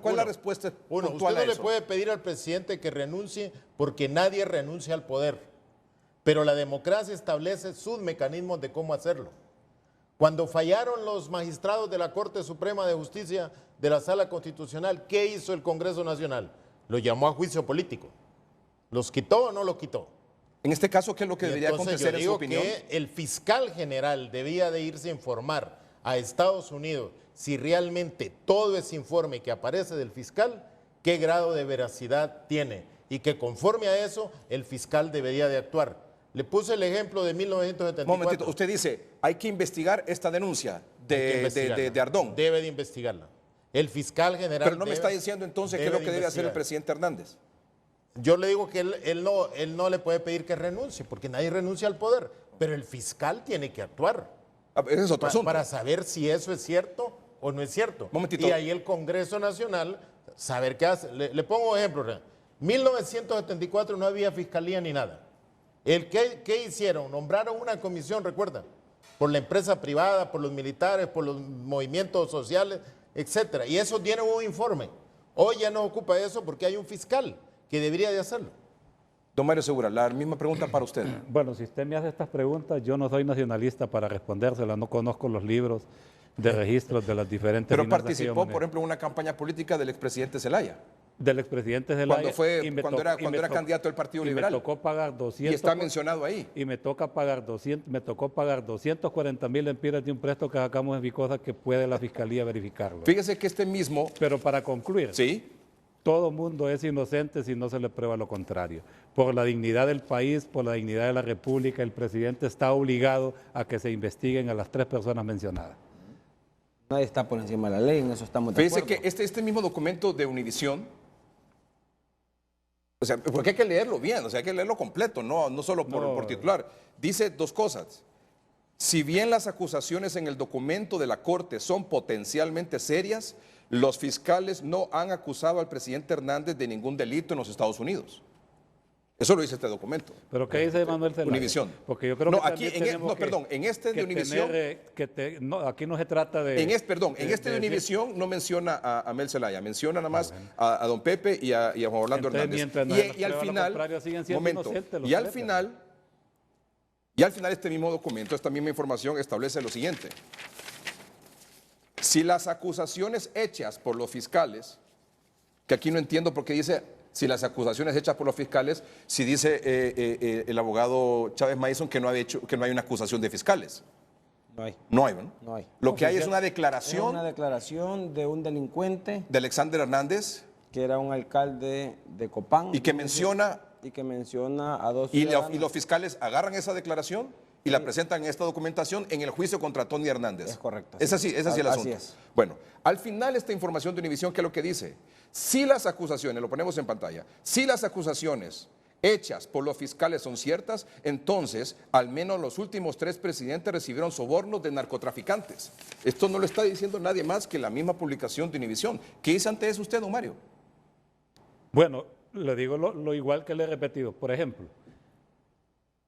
Speaker 3: ¿cuál es la respuesta puntual
Speaker 5: usted no
Speaker 3: a
Speaker 5: le
Speaker 3: eso?
Speaker 5: puede pedir al presidente que renuncie porque nadie renuncia al poder. Pero la democracia establece sus mecanismos de cómo hacerlo. Cuando fallaron los magistrados de la Corte Suprema de Justicia de la Sala Constitucional, ¿qué hizo el Congreso Nacional? Lo llamó a juicio político. ¿Los quitó o no los quitó?
Speaker 3: En este caso, ¿qué es lo que debería acontecer en su opinión?
Speaker 5: Que el fiscal general debía de irse a informar a Estados Unidos si realmente todo ese informe que aparece del fiscal, qué grado de veracidad tiene y que conforme a eso el fiscal debería de actuar. Le puse el ejemplo de 1974.
Speaker 3: Un momentito, usted dice, hay que investigar esta denuncia de Ardón.
Speaker 5: Debe de investigarla. El fiscal general.
Speaker 3: Pero no me está diciendo entonces qué es lo que debe hacer el presidente Hernández.
Speaker 5: Yo le digo que él no le puede pedir que renuncie, porque nadie renuncia al poder, pero el fiscal tiene que actuar.
Speaker 3: Ese es otro asunto.
Speaker 5: Para saber si eso es cierto o no es cierto.
Speaker 3: Momentito.
Speaker 5: Y ahí el Congreso Nacional, saber qué hace. Le pongo un ejemplo. 1974 no había fiscalía ni nada. ¿Qué hicieron? Nombraron una comisión, recuerdan, por la empresa privada, por los militares, por los movimientos sociales, etcétera. Y eso tiene un informe. Hoy ya no ocupa eso porque hay un fiscal que debería de hacerlo.
Speaker 3: Don Mario Segura, la misma pregunta para usted.
Speaker 7: Bueno, si usted me hace estas preguntas, yo no soy nacionalista para respondérselas, no conozco los libros de registros de las diferentes
Speaker 3: Pero
Speaker 7: finanzas que
Speaker 3: participó,
Speaker 7: yo manejo.
Speaker 3: por ejemplo, en una campaña política del expresidente Zelaya,
Speaker 7: Del expresidente Zelaya.
Speaker 3: cuando era candidato del Partido Liberal.
Speaker 7: Me tocó pagar 200.
Speaker 3: Y está mencionado ahí.
Speaker 7: Y me tocó pagar 240,000 lempiras de un préstamo que sacamos en Vicosa que puede la Fiscalía verificarlo.
Speaker 3: Fíjese que este mismo...
Speaker 7: Pero para concluir,
Speaker 3: Sí.
Speaker 7: todo mundo es inocente si no se le prueba lo contrario. Por la dignidad del país, por la dignidad de la República, el presidente está obligado a que se investiguen a las 3 personas mencionadas.
Speaker 6: Nadie está por encima de la ley, en eso estamos de
Speaker 3: Fíjese
Speaker 6: acuerdo.
Speaker 3: que este mismo documento de Univisión, o sea, porque hay que leerlo bien, o sea, hay que leerlo completo, no solo por titular. Dice 2 cosas. Si bien las acusaciones en el documento de la Corte son potencialmente serias, los fiscales no han acusado al presidente Hernández de ningún delito en los Estados Unidos. Eso lo dice este documento.
Speaker 7: ¿Pero qué dice Manuel Zelaya?
Speaker 3: Univisión.
Speaker 7: Porque yo creo
Speaker 3: No,
Speaker 7: que
Speaker 3: aquí,
Speaker 7: también tenemos
Speaker 3: perdón, en este de
Speaker 7: que
Speaker 3: Univisión...
Speaker 7: no, aquí no se trata de...
Speaker 3: En este de Univisión no menciona a Mel Zelaya, menciona nada más a don Pepe y a Juan Orlando
Speaker 7: Entonces,
Speaker 3: Hernández.
Speaker 7: mientras no se nos
Speaker 3: Y al
Speaker 7: prueba lo
Speaker 3: final,
Speaker 7: contrario, siguen siendo inocentes los
Speaker 3: y al
Speaker 7: tres,
Speaker 3: final este mismo documento, esta misma información establece lo siguiente. Si las acusaciones hechas por los fiscales, que aquí no entiendo por qué dice si las acusaciones hechas por los fiscales, si dice el abogado Chávez Mason que no hay una acusación de fiscales.
Speaker 6: No hay.
Speaker 3: No hay, ¿no?
Speaker 6: No hay.
Speaker 3: Lo que hay es una
Speaker 6: Es
Speaker 3: declaración
Speaker 6: una declaración de un delincuente
Speaker 3: de Alexander Hernández
Speaker 6: que era un alcalde de Copán.
Speaker 3: y que menciona,
Speaker 6: Y que menciona a 2
Speaker 3: y
Speaker 6: ciudadanos.
Speaker 3: los fiscales agarran esa declaración y la presentan en esta documentación en el juicio contra Tony Hernández.
Speaker 6: Es correcto.
Speaker 3: Es así el asunto.
Speaker 6: Así es.
Speaker 3: Bueno, al final esta información de Univisión, ¿qué es lo que dice? Si las acusaciones, lo ponemos en pantalla, si las acusaciones hechas por los fiscales son ciertas, entonces al menos los últimos 3 presidentes recibieron sobornos de narcotraficantes. Esto no lo está diciendo nadie más que la misma publicación de Univisión. ¿Qué dice ante eso usted, don Mario?
Speaker 7: Bueno, le digo lo igual que le he repetido. Por ejemplo,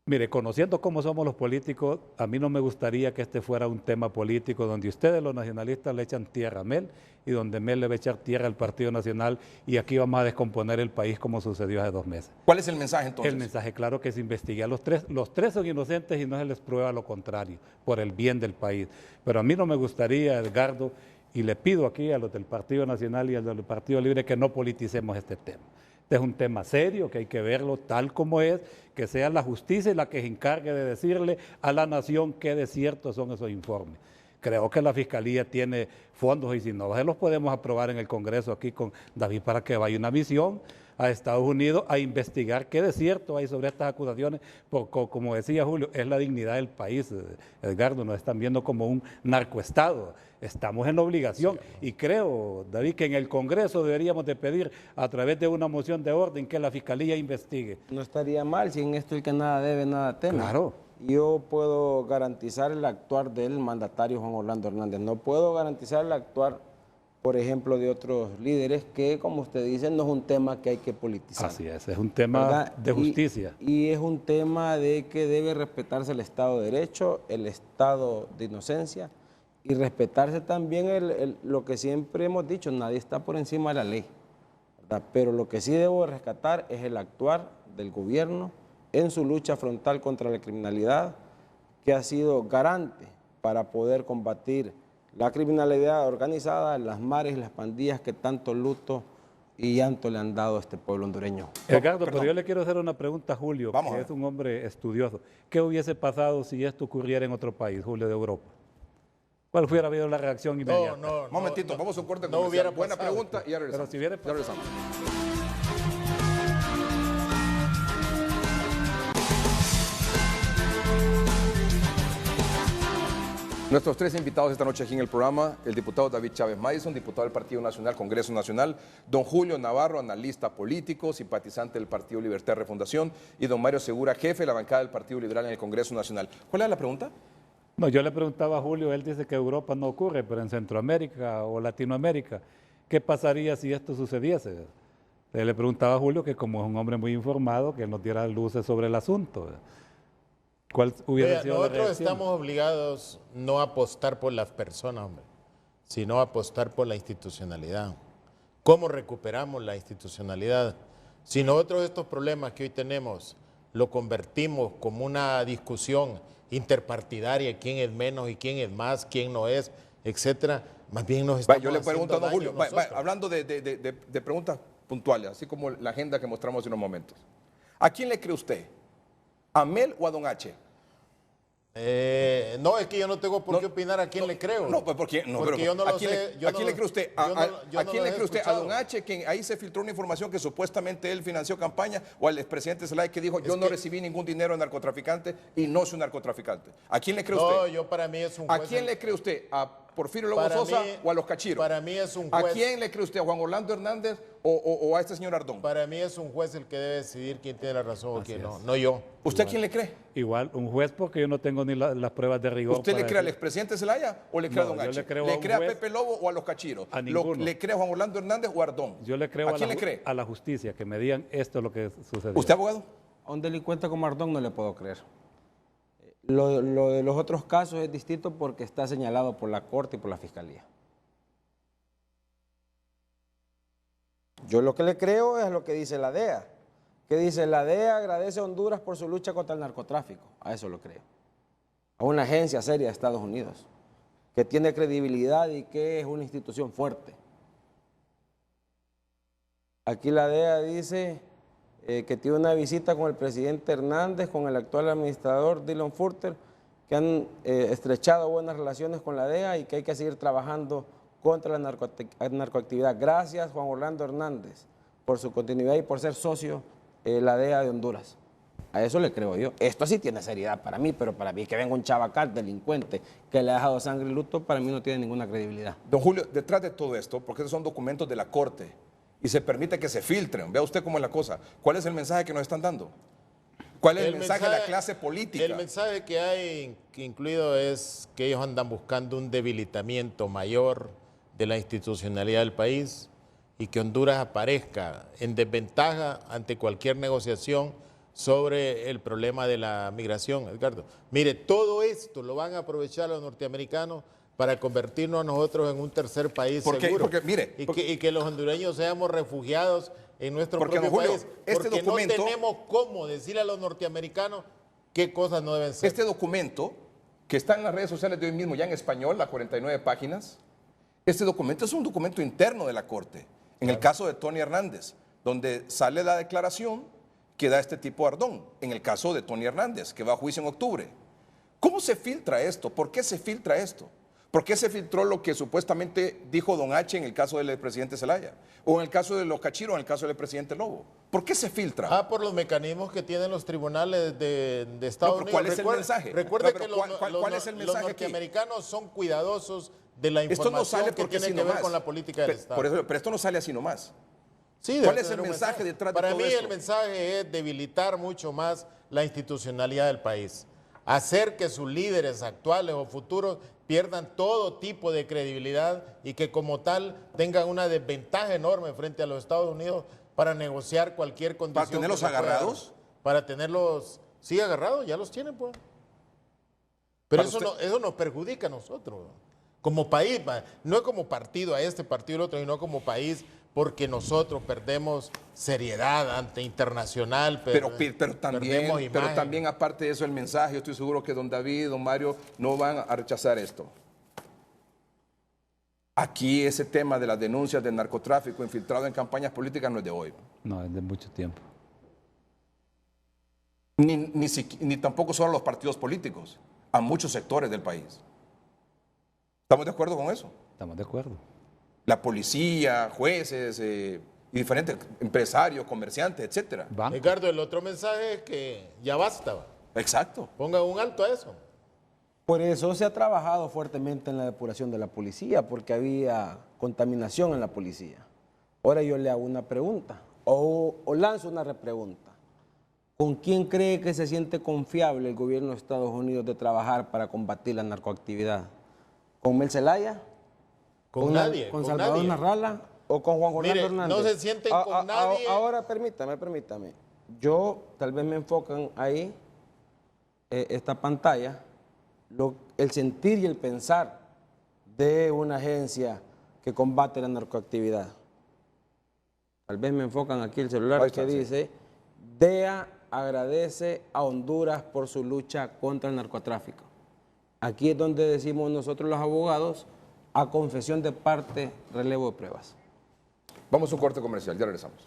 Speaker 7: mire, conociendo cómo somos los políticos, a mí no me gustaría que este fuera un tema político donde ustedes, los nacionalistas, le echan tierra a Mel y donde Mel le va a echar tierra al Partido Nacional y aquí vamos a descomponer el país como sucedió hace 2 meses.
Speaker 3: ¿Cuál es el mensaje entonces?
Speaker 7: El mensaje claro que se investigue a los 3. Los 3 son inocentes y no se les prueba lo contrario, por el bien del país. Pero a mí no me gustaría, Edgardo, y le pido aquí a los del Partido Nacional y a los del Partido Libre que no politicemos este tema. Este es un tema serio que hay que verlo tal como es, que sea la justicia la que se encargue de decirle a la nación qué de cierto son esos informes. Creo que la Fiscalía tiene fondos y si no, se los podemos aprobar en el Congreso aquí con David para que vaya una misión a Estados Unidos a investigar qué de cierto hay sobre estas acusaciones, porque como decía Julio, es la dignidad del país, Edgardo, nos están viendo como un narcoestado, estamos en la obligación y creo, David, que en el Congreso deberíamos de pedir a través de una moción de orden que la Fiscalía investigue.
Speaker 6: No estaría mal si en esto el que nada debe, nada teme.
Speaker 7: Claro.
Speaker 6: Yo puedo garantizar el actuar del mandatario Juan Orlando Hernández. No puedo garantizar el actuar, por ejemplo, de otros líderes que, como usted dice, no es un tema que hay que politizar.
Speaker 7: Así es un tema
Speaker 6: ¿verdad?
Speaker 7: de justicia.
Speaker 6: Y es un tema de que debe respetarse el Estado de Derecho, el Estado de inocencia y respetarse también lo que siempre hemos dicho, nadie está por encima de la ley, ¿verdad? Pero lo que sí debo rescatar es el actuar del gobierno en su lucha frontal contra la criminalidad, que ha sido garante para poder combatir la criminalidad organizada, las mares y las pandillas que tanto luto y llanto le han dado a este pueblo hondureño.
Speaker 7: Edgardo, pero yo le quiero hacer una pregunta a Julio,
Speaker 3: Vamos a
Speaker 7: que
Speaker 3: ver.
Speaker 7: es un hombre estudioso. ¿Qué hubiese pasado si esto ocurriera en otro país, Julio, de Europa? ¿Cuál hubiera habido la reacción inmediata?
Speaker 3: Momentito, vamos a un corte
Speaker 5: no
Speaker 3: comercial.
Speaker 5: hubiera
Speaker 3: Buena
Speaker 5: pasado.
Speaker 3: pregunta y ya regresamos.
Speaker 7: Pero si hubiera
Speaker 3: Ya
Speaker 7: pasado.
Speaker 3: regresamos. Nuestros 3 invitados esta noche aquí en el programa, el diputado David Chávez Madison, diputado del Partido Nacional, Congreso Nacional, don Julio Navarro, analista político, simpatizante del Partido Libertad Refundación, y don Mario Segura, jefe de la bancada del Partido Liberal en el Congreso Nacional. ¿Cuál era la pregunta?
Speaker 7: No, yo le preguntaba a Julio, él dice que Europa no ocurre, pero en Centroamérica o Latinoamérica, ¿qué pasaría si esto sucediese? Le preguntaba a Julio que como es un hombre muy informado, que él nos diera luces sobre el asunto. ¿Cuál hubiera
Speaker 5: Vea,
Speaker 7: sido la
Speaker 5: nosotros
Speaker 7: reacción?
Speaker 5: estamos obligados no a apostar por las personas, hombre, sino a apostar por la institucionalidad. ¿Cómo recuperamos la institucionalidad? Si nosotros estos problemas que hoy tenemos lo convertimos como una discusión interpartidaria, quién es menos y quién es más, quién no es, etcétera, más bien nos estamos
Speaker 3: Yo le pregunto a don Julio,
Speaker 5: nosotros.
Speaker 3: hablando de preguntas puntuales, así como la agenda que mostramos hace unos momentos. ¿A quién le cree usted? ¿A Mel o a don H?
Speaker 5: No, es que yo no tengo por qué opinar a quién le creo.
Speaker 3: No, pues porque
Speaker 5: yo no
Speaker 3: ¿a
Speaker 5: lo
Speaker 3: quién
Speaker 5: sé.
Speaker 3: ¿A quién le cree usted? ¿A quién le cree usted? ¿A
Speaker 5: escuchado.
Speaker 3: don H, quien ahí se filtró una información que supuestamente él financió campaña, o al expresidente Zelaya que dijo yo no recibí ningún dinero de narcotraficante y no soy un narcotraficante? ¿A quién le cree usted?
Speaker 5: No, yo para mí es un
Speaker 3: ¿A
Speaker 5: juez.
Speaker 3: quién le cree usted? ¿A Porfirio Lobo
Speaker 5: Para
Speaker 3: Sosa
Speaker 5: mí-
Speaker 3: o a los cachiros?
Speaker 5: para mí es un
Speaker 3: ¿A
Speaker 5: juez.
Speaker 3: quién le cree usted? ¿A Juan Orlando Hernández o a este señor Ardón?
Speaker 5: Para mí es un juez el que debe decidir quién tiene la razón o quién no, no yo.
Speaker 3: ¿Usted a quién le cree?
Speaker 7: Igual, un juez porque yo no tengo ni las pruebas de rigor.
Speaker 3: ¿Usted le
Speaker 7: para
Speaker 3: cree al
Speaker 7: decir-
Speaker 3: expresidente Zelaya o le cree a
Speaker 7: No,
Speaker 3: don
Speaker 7: yo
Speaker 3: H?
Speaker 7: le creo a
Speaker 3: ¿Le
Speaker 7: un
Speaker 3: cree a
Speaker 7: juez-
Speaker 3: Pepe Lobo o a los cachiros?
Speaker 7: A ninguno.
Speaker 3: ¿Le cree a Juan Orlando Hernández o a Ardón?
Speaker 7: Yo le creo
Speaker 3: ¿A quién le cree?
Speaker 7: a la justicia, que me digan esto es lo que sucedió.
Speaker 3: ¿Usted, abogado?
Speaker 6: A un delincuente como Ardón no le puedo creer. Lo de los otros casos es distinto porque está señalado por la Corte y por la Fiscalía. Yo lo que le creo es lo que dice la DEA. Que dice, la DEA agradece a Honduras por su lucha contra el narcotráfico. A eso lo creo. A una agencia seria de Estados Unidos, que tiene credibilidad y que es una institución fuerte. Aquí la DEA dice que tiene una visita con el presidente Hernández, con el actual administrador Dylan Furter, que han estrechado buenas relaciones con la DEA y que hay que seguir trabajando contra la narcoactividad. Gracias, Juan Orlando Hernández, por su continuidad y por ser socio la DEA de Honduras. A eso le creo yo. Esto sí tiene seriedad para mí, pero para mí que venga un chavacal delincuente que le ha dejado sangre y luto, para mí no tiene ninguna credibilidad.
Speaker 3: Don Julio, detrás de todo esto, porque esos son documentos de la Corte y se permite que se filtren, vea usted cómo es la cosa. ¿Cuál es el mensaje que nos están dando? ¿Cuál es el mensaje de la clase política?
Speaker 5: El mensaje que hay incluido es que ellos andan buscando un debilitamiento mayor de la institucionalidad del país y que Honduras aparezca en desventaja ante cualquier negociación sobre el problema de la migración, Edgardo. Mire, todo esto lo van a aprovechar los norteamericanos para convertirnos a nosotros en un tercer país seguro.
Speaker 3: Porque, mire,
Speaker 5: y que los hondureños seamos refugiados en nuestro
Speaker 3: Porque,
Speaker 5: propio
Speaker 3: don Julio,
Speaker 5: país.
Speaker 3: este
Speaker 5: Porque
Speaker 3: documento-
Speaker 5: no tenemos cómo decirle a los norteamericanos qué cosas no deben ser.
Speaker 3: Este documento, que está en las redes sociales de hoy mismo, ya en español, las 49 páginas, este documento es un documento interno de la Corte. En el caso de Tony Hernández, donde sale la declaración que da este tipo de Ardón. En el caso de Tony Hernández, que va a juicio en octubre. ¿Cómo se filtra esto? ¿Por qué se filtra esto? ¿Por qué se filtró lo que supuestamente dijo don H en el caso del presidente Zelaya? O en el caso de los cachiros, en el caso del presidente Lobo. ¿Por qué se filtra?
Speaker 5: Por los mecanismos que tienen los tribunales de Estados
Speaker 3: No, pero
Speaker 5: Unidos.
Speaker 3: ¿cuál es el mensaje?
Speaker 5: Recuerde
Speaker 3: No, pero
Speaker 5: que
Speaker 3: ¿cuál es el
Speaker 5: los
Speaker 3: mensaje aquí?
Speaker 5: norteamericanos son cuidadosos de la
Speaker 3: Esto
Speaker 5: información
Speaker 3: no sale
Speaker 5: que
Speaker 3: porque
Speaker 5: tiene
Speaker 3: así
Speaker 5: que ver
Speaker 3: nomás.
Speaker 5: con la política del Estado.
Speaker 3: Pero esto no sale así nomás.
Speaker 5: Sí,
Speaker 3: ¿Cuál
Speaker 5: debe
Speaker 3: es el
Speaker 5: tener un
Speaker 3: mensaje detrás de
Speaker 5: Para
Speaker 3: todo
Speaker 5: mí
Speaker 3: esto?
Speaker 5: el mensaje es debilitar mucho más la institucionalidad del país. Hacer que sus líderes actuales o futuros pierdan todo tipo de credibilidad y que como tal tengan una desventaja enorme frente a los Estados Unidos para negociar cualquier condición.
Speaker 3: ¿Para tenerlos
Speaker 5: que se pueda
Speaker 3: agarrados?
Speaker 5: dar. Para tenerlos, sí, agarrados, ya los tienen pues. Pero eso nos perjudica a nosotros. Como país, no es como partido a este partido al otro, sino como país, porque nosotros perdemos seriedad ante internacional,
Speaker 3: Pero
Speaker 5: perdemos imagen.
Speaker 3: también aparte de eso el mensaje, yo estoy seguro que don David y don Mario no van a rechazar esto. Aquí ese tema de las denuncias del narcotráfico infiltrado en campañas políticas no es de hoy.
Speaker 7: No, es de mucho tiempo.
Speaker 3: Ni tampoco solo a los partidos políticos, a muchos sectores del país. ¿Estamos de acuerdo con eso?
Speaker 7: Estamos de acuerdo.
Speaker 3: La policía, jueces y diferentes empresarios, comerciantes, etcétera.
Speaker 7: Banco.
Speaker 5: Ricardo, el otro mensaje es que ya basta.
Speaker 3: Exacto.
Speaker 5: Pongan un alto a eso.
Speaker 6: Por eso se ha trabajado fuertemente en la depuración de la policía, porque había contaminación en la policía. Ahora yo le hago una pregunta, o lanzo una repregunta. ¿Con quién cree que se siente confiable el gobierno de Estados Unidos de trabajar para combatir la narcoactividad? ¿Con Mel Zelaya?
Speaker 5: Con nadie.
Speaker 6: ¿Con
Speaker 5: con
Speaker 6: Salvador
Speaker 5: nadie.
Speaker 6: Narrala? ¿O con Juan Orlando
Speaker 5: Mire,
Speaker 6: Hernández?
Speaker 5: no se sienten con nadie.
Speaker 6: Ahora permítame. Yo, tal vez me enfocan ahí, esta pantalla, el sentir y el pensar de una agencia que combate la narcoactividad. Tal vez me enfocan aquí el celular
Speaker 3: Ahí está,
Speaker 6: que
Speaker 3: sí.
Speaker 6: dice, DEA agradece a Honduras por su lucha contra el narcotráfico. Aquí es donde decimos nosotros los abogados, a confesión de parte, relevo de pruebas.
Speaker 3: Vamos a un corte comercial, ya regresamos.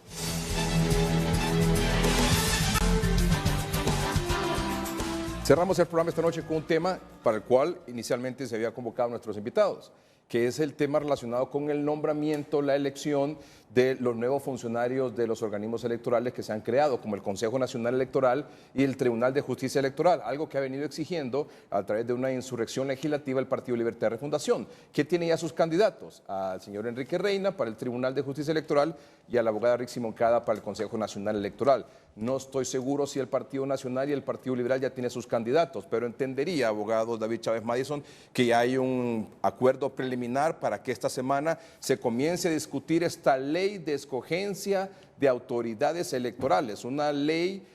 Speaker 3: Cerramos el programa esta noche con un tema para el cual inicialmente se había convocado a nuestros invitados, que es el tema relacionado con el nombramiento, la elección de los nuevos funcionarios de los organismos electorales que se han creado, como el Consejo Nacional Electoral y el Tribunal de Justicia Electoral, algo que ha venido exigiendo a través de una insurrección legislativa el Partido Libertad y Refundación, que tiene ya sus candidatos, al señor Enrique Reina para el Tribunal de Justicia Electoral y a la abogada Rixi Moncada para el Consejo Nacional Electoral. No estoy seguro si el Partido Nacional y el Partido Liberal ya tienen sus candidatos, pero entendería, abogado David Chávez Madison, que ya hay un acuerdo preliminar para que esta semana se comience a discutir esta ley de escogencia de autoridades electorales, una ley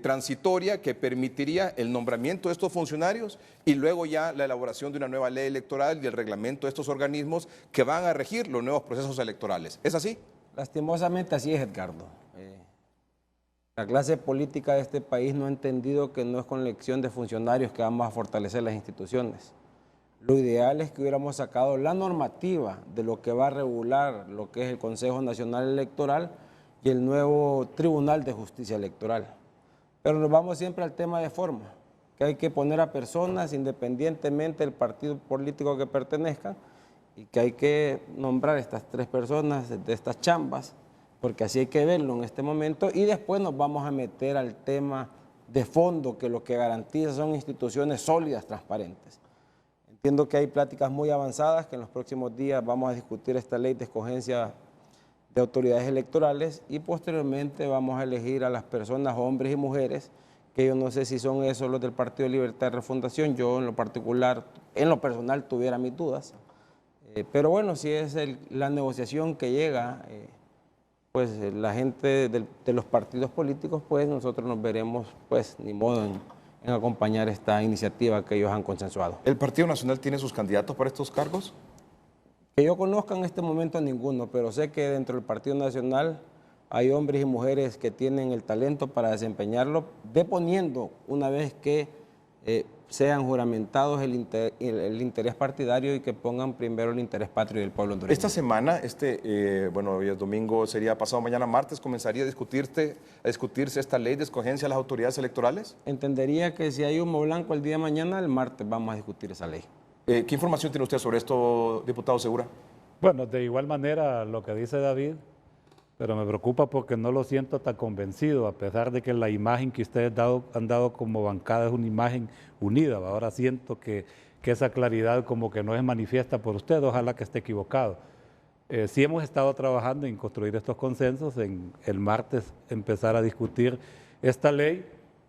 Speaker 3: transitoria que permitiría el nombramiento de estos funcionarios y luego ya la elaboración de una nueva ley electoral y el reglamento de estos organismos que van a regir los nuevos procesos electorales. ¿Es así?
Speaker 6: Lastimosamente así es, Edgardo. La clase política de este país no ha entendido que no es con elección de funcionarios que vamos a fortalecer las instituciones. Lo ideal es que hubiéramos sacado la normativa de lo que va a regular lo que es el Consejo Nacional Electoral y el nuevo Tribunal de Justicia Electoral. Pero nos vamos siempre al tema de forma, que hay que poner a personas independientemente del partido político que pertenezcan y que hay que nombrar estas 3 personas de estas chambas, porque así hay que verlo en este momento, y después nos vamos a meter al tema de fondo, que lo que garantiza son instituciones sólidas, transparentes. Entiendo que hay pláticas muy avanzadas, que en los próximos días vamos a discutir esta ley de escogencia de autoridades electorales y posteriormente vamos a elegir a las personas, hombres y mujeres, que yo no sé si son esos los del Partido Libertad y Refundación, yo en lo particular, en lo personal tuviera mis dudas, pero bueno, si es la negociación que llega, pues la gente de los partidos políticos, pues nosotros nos veremos, pues ni modo en acompañar esta iniciativa que ellos han consensuado.
Speaker 3: ¿El Partido Nacional tiene sus candidatos para estos cargos?
Speaker 6: Que yo conozca en este momento ninguno, pero sé que dentro del Partido Nacional hay hombres y mujeres que tienen el talento para desempeñarlo, deponiendo una vez que sean juramentados el interés partidario y que pongan primero el interés patrio del pueblo hondureño.
Speaker 3: Esta semana, bueno, hoy es domingo, sería pasado mañana martes, ¿comenzaría a discutirse esta ley de escogencia de las autoridades electorales?
Speaker 6: Entendería que si hay humo blanco el día de mañana, el martes vamos a discutir esa ley.
Speaker 3: ¿Qué información tiene usted sobre esto, diputado Segura?
Speaker 7: Bueno, de igual manera lo que dice David, pero me preocupa porque no lo siento tan convencido, a pesar de que la imagen que ustedes han dado como bancada es una imagen unida. Ahora siento que esa claridad como que no es manifiesta por usted, ojalá que esté equivocado. Sí hemos estado trabajando en construir estos consensos, en el martes empezar a discutir esta ley.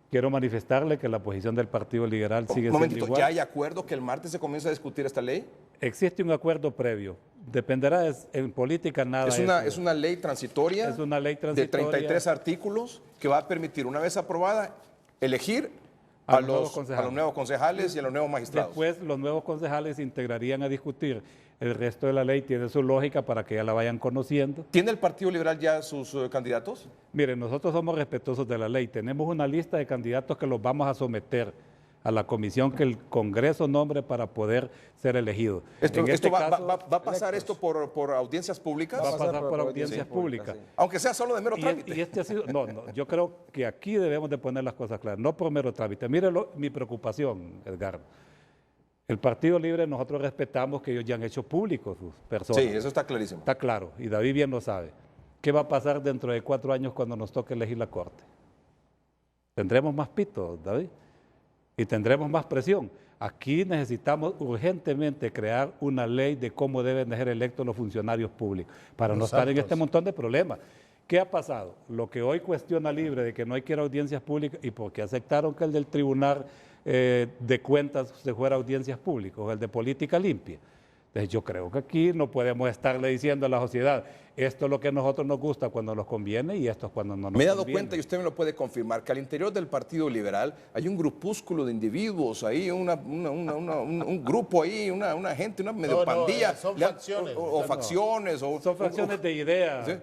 Speaker 7: Quiero manifestarle que la posición del Partido Liberal sigue siendo igual.
Speaker 3: ¿Ya hay acuerdo que el martes se comience a discutir esta ley?
Speaker 7: Existe un acuerdo previo. Dependerá, en política nada.
Speaker 3: Es una ley transitoria.
Speaker 7: Es una ley transitoria.
Speaker 3: De 33 artículos que va a permitir, una vez aprobada, elegir a los nuevos concejales y a los nuevos magistrados.
Speaker 7: Después los nuevos concejales se integrarían a discutir. El resto de la ley tiene su lógica para que ya la vayan conociendo.
Speaker 3: ¿Tiene el Partido Liberal ya sus candidatos?
Speaker 7: Miren, nosotros somos respetuosos de la ley. Tenemos una lista de candidatos que los vamos a someter a la comisión que el Congreso nombre para poder ser elegido.
Speaker 3: ¿Va a pasar esto por audiencias públicas?
Speaker 7: Va a pasar por audiencias públicas.
Speaker 3: Sí. Aunque sea solo de mero trámite.
Speaker 7: Yo creo que aquí debemos de poner las cosas claras, no por mero trámite. Mire mi preocupación, Edgar. El Partido Libre, nosotros respetamos que ellos ya han hecho públicos sus personas.
Speaker 3: Sí, eso está clarísimo.
Speaker 7: Está claro, y David bien lo sabe. ¿Qué va a pasar dentro de 4 años cuando nos toque elegir la Corte? ¿Tendremos más pitos, David? Y tendremos más presión. Aquí necesitamos urgentemente crear una ley de cómo deben de ser electos los funcionarios públicos para no estar en este montón de problemas. ¿Qué ha pasado? Lo que hoy cuestiona Libre de que no hay que ir a audiencias públicas y porque aceptaron que el del Tribunal de Cuentas se fuera a audiencias públicas o el de Política Limpia. Entonces yo creo que aquí no podemos estarle diciendo a la sociedad, Esto es lo que a nosotros nos gusta cuando nos conviene y esto es cuando no nos conviene.
Speaker 3: Me he dado cuenta, y usted me lo puede confirmar, que al interior del Partido Liberal hay un grupúsculo de individuos ahí, un grupo ahí, una gente, una medio pandilla.
Speaker 5: Son facciones.
Speaker 3: O facciones.
Speaker 7: Son facciones de ideas.
Speaker 3: ¿sí?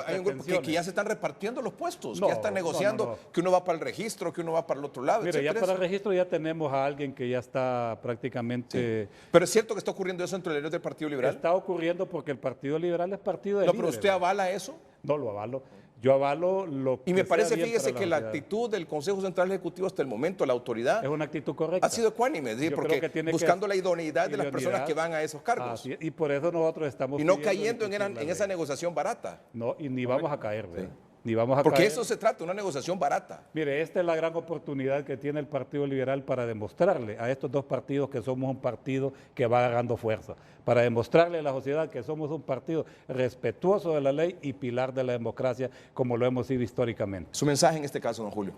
Speaker 3: Hay un grupo que ya se están repartiendo los puestos, que ya están negociando, que uno va para el registro, que uno va para el otro lado.
Speaker 7: Mire, ya
Speaker 3: etcétera.
Speaker 7: para el registro ya tenemos a alguien que ya está prácticamente...
Speaker 3: Pero es cierto que está ocurriendo eso entre el interior del Partido Liberal.
Speaker 7: Está ocurriendo porque el Partido Liberal es partido de
Speaker 3: No, pero ¿usted avala eso?
Speaker 7: No lo avalo. Yo avalo lo que
Speaker 3: Y me
Speaker 7: sea
Speaker 3: parece,
Speaker 7: bien
Speaker 3: fíjese,
Speaker 7: para
Speaker 3: que la
Speaker 7: sociedad.
Speaker 3: actitud del Consejo Central Ejecutivo hasta el momento, la autoridad,
Speaker 7: Es una actitud correcta.
Speaker 3: ha sido ecuánime, ¿sí?
Speaker 7: Yo
Speaker 3: Porque
Speaker 7: creo que tiene
Speaker 3: buscando
Speaker 7: que-
Speaker 3: la idoneidad de las personas
Speaker 7: idoneidad.
Speaker 3: que van a esos cargos.
Speaker 7: Así es, y por eso nosotros estamos...
Speaker 3: Y no
Speaker 7: pidiendo
Speaker 3: cayendo
Speaker 7: discutir
Speaker 3: en
Speaker 7: la
Speaker 3: esa
Speaker 7: ley.
Speaker 3: negociación barata.
Speaker 7: No, y ni vamos a caer, ¿verdad? Ni vamos a
Speaker 3: Porque
Speaker 7: caer.
Speaker 3: eso se trata, una negociación barata.
Speaker 7: Mire, esta es la gran oportunidad que tiene el Partido Liberal para demostrarle a estos dos partidos que somos un partido que va agarrando fuerza, para demostrarle a la sociedad que somos un partido respetuoso de la ley y pilar de la democracia, como lo hemos sido históricamente.
Speaker 3: Su mensaje en este caso, don Julio.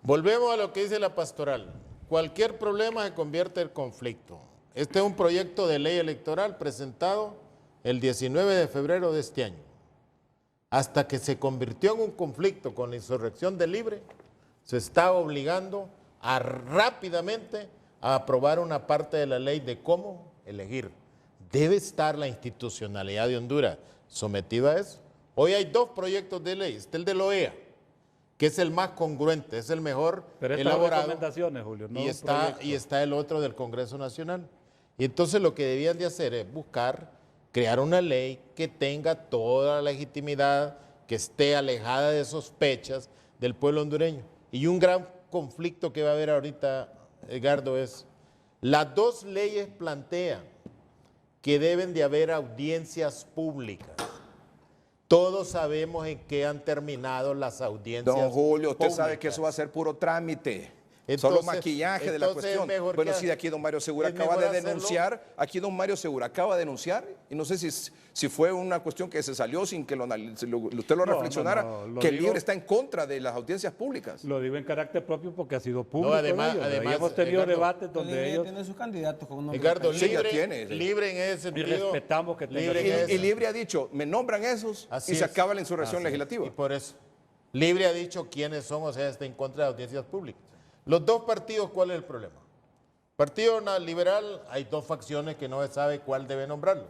Speaker 5: Volvemos a lo que dice la pastoral. Cualquier problema se convierte en conflicto. Este es un proyecto de ley electoral presentado el 19 de febrero de este año. Hasta que se convirtió en un conflicto con la insurrección de Libre, se está obligando a rápidamente a aprobar una parte de la ley de cómo elegir. Debe estar la institucionalidad de Honduras sometida a eso. Hoy hay dos proyectos de ley. Está el de la OEA, que es el más congruente, es el mejor
Speaker 7: Pero estas
Speaker 5: elaborado.
Speaker 7: recomendaciones, Julio, no
Speaker 5: y,
Speaker 7: un
Speaker 5: está,
Speaker 7: proyecto.
Speaker 5: y está el otro del Congreso Nacional. Y entonces lo que debían de hacer es buscar crear una ley que tenga toda la legitimidad, que esté alejada de sospechas del pueblo hondureño. Y un gran conflicto que va a haber ahorita, Edgardo, es las dos leyes plantean que deben de haber audiencias públicas. Todos sabemos en qué han terminado las audiencias
Speaker 3: Don Julio, usted
Speaker 5: públicas.
Speaker 3: sabe que eso va a ser puro trámite.
Speaker 5: Entonces-
Speaker 3: Solo maquillaje de la
Speaker 5: entonces es
Speaker 3: cuestión.
Speaker 5: mejor
Speaker 3: Bueno,
Speaker 5: que-
Speaker 3: sí, aquí don Mario Segura
Speaker 5: es
Speaker 3: acaba
Speaker 5: mejor
Speaker 3: de
Speaker 5: hacerlo.
Speaker 3: denunciar, aquí don Mario Segura acaba de denunciar, y no sé si fue una cuestión que se salió sin que usted lo
Speaker 7: No,
Speaker 3: reflexionara,
Speaker 7: no, lo
Speaker 3: que el
Speaker 7: digo-
Speaker 3: Libre está en contra de las audiencias públicas.
Speaker 7: Lo digo en carácter propio porque ha sido público.
Speaker 5: además-
Speaker 7: ello, ¿verdad?
Speaker 5: además,
Speaker 7: y hemos tenido
Speaker 5: Edgardo,
Speaker 7: debates donde ellos...
Speaker 6: tiene sus candidatos con unos
Speaker 5: Edgardo,
Speaker 3: Sí, ya
Speaker 5: libre,
Speaker 3: tiene, sí.
Speaker 5: libre en ese
Speaker 7: Y
Speaker 5: sentido.
Speaker 7: respetamos que tenga
Speaker 5: libre
Speaker 7: su-
Speaker 5: en ese-
Speaker 3: Y Libre ha dicho, me nombran esos
Speaker 5: Así
Speaker 3: y se
Speaker 5: es.
Speaker 3: acaba la insurrección
Speaker 5: Así es.
Speaker 3: legislativa.
Speaker 5: Y por eso, Libre ha dicho quiénes son, o sea, está en contra de audiencias públicas. Los dos partidos, ¿cuál es el problema? Partido Liberal, hay dos facciones que no se sabe cuál debe nombrarlo.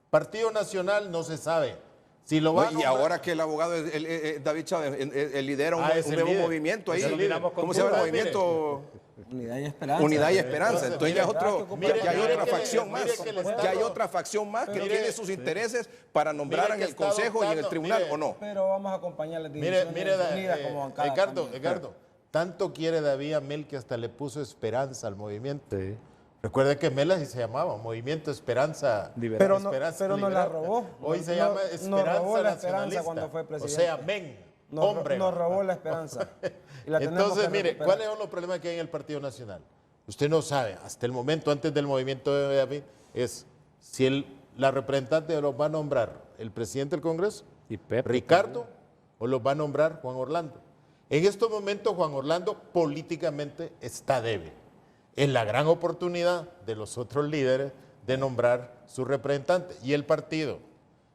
Speaker 5: Partido Nacional no se sabe si lo va a
Speaker 3: No, y
Speaker 5: nombrar.
Speaker 3: ahora que el abogado David Chávez lidera un
Speaker 5: es el
Speaker 3: nuevo
Speaker 5: líder.
Speaker 3: movimiento ahí,
Speaker 5: Es el líder.
Speaker 3: ¿cómo se llama el
Speaker 5: Mire.
Speaker 3: movimiento?
Speaker 6: Unidad y Esperanza.
Speaker 3: Unidad y Esperanza.
Speaker 5: Entonces,
Speaker 3: Entonces ya,
Speaker 5: mire,
Speaker 3: ya hay
Speaker 5: mire
Speaker 3: otra
Speaker 5: que le-
Speaker 3: facción más.
Speaker 5: mire que le está-
Speaker 3: Ya hay otra facción más que
Speaker 5: Mire-
Speaker 3: tiene sus intereses para nombrar
Speaker 5: mire
Speaker 3: en
Speaker 5: que
Speaker 3: el
Speaker 5: está
Speaker 3: Consejo y en el
Speaker 5: adoptando-
Speaker 3: tribunal,
Speaker 5: mire,
Speaker 3: ¿o no?
Speaker 6: Pero vamos a acompañar las
Speaker 5: Mire,
Speaker 6: decisiones unidas como bancada también.
Speaker 5: Edgardo, tanto quiere David a Mel que hasta le puso esperanza al movimiento.
Speaker 7: Sí.
Speaker 5: Recuerda que Mel así se llamaba, Movimiento Esperanza.
Speaker 7: Liberal.
Speaker 6: Pero no,
Speaker 5: Esperanza
Speaker 6: pero no la
Speaker 5: Liberal.
Speaker 6: robó.
Speaker 5: Hoy se
Speaker 6: No-
Speaker 5: llama
Speaker 6: nos
Speaker 5: Esperanza
Speaker 6: robó la
Speaker 5: Nacionalista.
Speaker 6: esperanza cuando fue presidente.
Speaker 5: O sea, men,
Speaker 6: Nos,
Speaker 5: hombre.
Speaker 6: nos robó la esperanza. Y la tenemos
Speaker 5: Entonces,
Speaker 6: que
Speaker 5: mire,
Speaker 6: recuperar.
Speaker 5: ¿cuáles son los problemas que hay en el Partido Nacional? Usted no sabe, hasta el momento, antes del movimiento de David, es si la representante los va a nombrar el presidente del Congreso,
Speaker 7: Y Pepe
Speaker 5: Ricardo, o los va a nombrar Juan Orlando. En estos momentos, Juan Orlando políticamente está débil. Es la gran oportunidad de los otros líderes de nombrar su representante. Y el Partido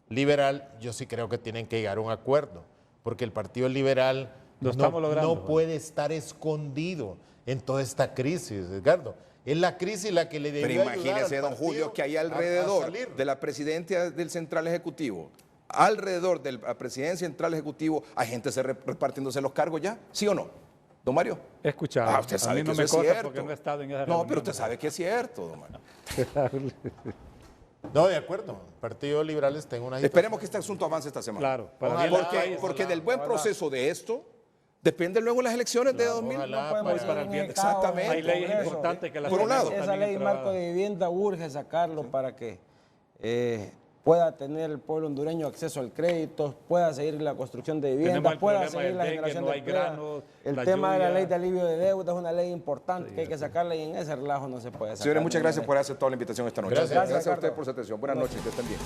Speaker 5: Liberal, yo sí creo que tienen que llegar a un acuerdo, porque el Partido Liberal
Speaker 7: Lo estamos logrando,
Speaker 5: no puede estar escondido en toda esta crisis, Edgardo. Es la crisis la que le
Speaker 3: Pero
Speaker 5: debió ayudar
Speaker 3: imagínese,
Speaker 5: al
Speaker 3: don
Speaker 5: partido
Speaker 3: Julio, que hay
Speaker 5: a
Speaker 3: alrededor
Speaker 5: salir.
Speaker 3: de la presidencia del Central Ejecutivo, alrededor de la presidencia Central Ejecutivo, hay gente repartiéndose los cargos ya, ¿sí o no? ¿Don Mario?
Speaker 7: He escuchado.
Speaker 3: Usted
Speaker 7: A
Speaker 3: sabe
Speaker 7: mí
Speaker 3: que
Speaker 7: no
Speaker 3: eso
Speaker 7: me
Speaker 3: es
Speaker 7: consta
Speaker 3: cierto.
Speaker 7: porque no he estado en esa
Speaker 3: No,
Speaker 7: reunión.
Speaker 3: pero usted sabe que es cierto, don Mario.
Speaker 5: No, de acuerdo. El Partido Liberal está en una situación.
Speaker 3: Esperemos que este asunto avance esta semana.
Speaker 7: Claro, para
Speaker 5: Ojalá,
Speaker 7: bien del
Speaker 3: Porque,
Speaker 7: país.
Speaker 3: porque del buen proceso de esto depende luego las elecciones de 2000.
Speaker 5: ojalá,
Speaker 6: No podemos
Speaker 5: para-
Speaker 6: seguir
Speaker 7: para el
Speaker 6: en
Speaker 7: bien.
Speaker 6: el caos
Speaker 3: Exactamente.
Speaker 6: en el
Speaker 7: Hay leyes
Speaker 6: Congreso.
Speaker 7: importantes que las
Speaker 3: Por un lado.
Speaker 7: tenemos
Speaker 6: Esa
Speaker 7: también
Speaker 6: ley marco
Speaker 7: trabadas.
Speaker 6: de vivienda urge sacarlo para que pueda tener el pueblo hondureño acceso al crédito, pueda seguir la construcción de
Speaker 7: Tenemos
Speaker 6: viviendas,
Speaker 7: el
Speaker 6: pueda
Speaker 7: problema
Speaker 6: seguir
Speaker 7: del
Speaker 6: la
Speaker 7: dengue,
Speaker 6: generación
Speaker 7: no
Speaker 6: de
Speaker 7: hay
Speaker 6: empleo.
Speaker 7: granos,
Speaker 6: El
Speaker 7: la
Speaker 6: tema de la
Speaker 7: lluvia.
Speaker 6: ley de alivio de deuda es una ley importante que hay que sacarla y en ese relajo no se puede sacar.
Speaker 3: Señores, muchas
Speaker 6: ninguna
Speaker 3: graciad
Speaker 6: ley.
Speaker 3: por haber aceptado la invitación esta noche.
Speaker 5: Gracias.
Speaker 3: Gracias a
Speaker 6: Ricardo.
Speaker 3: ustedes por su atención. Buenas noches, que estén bien.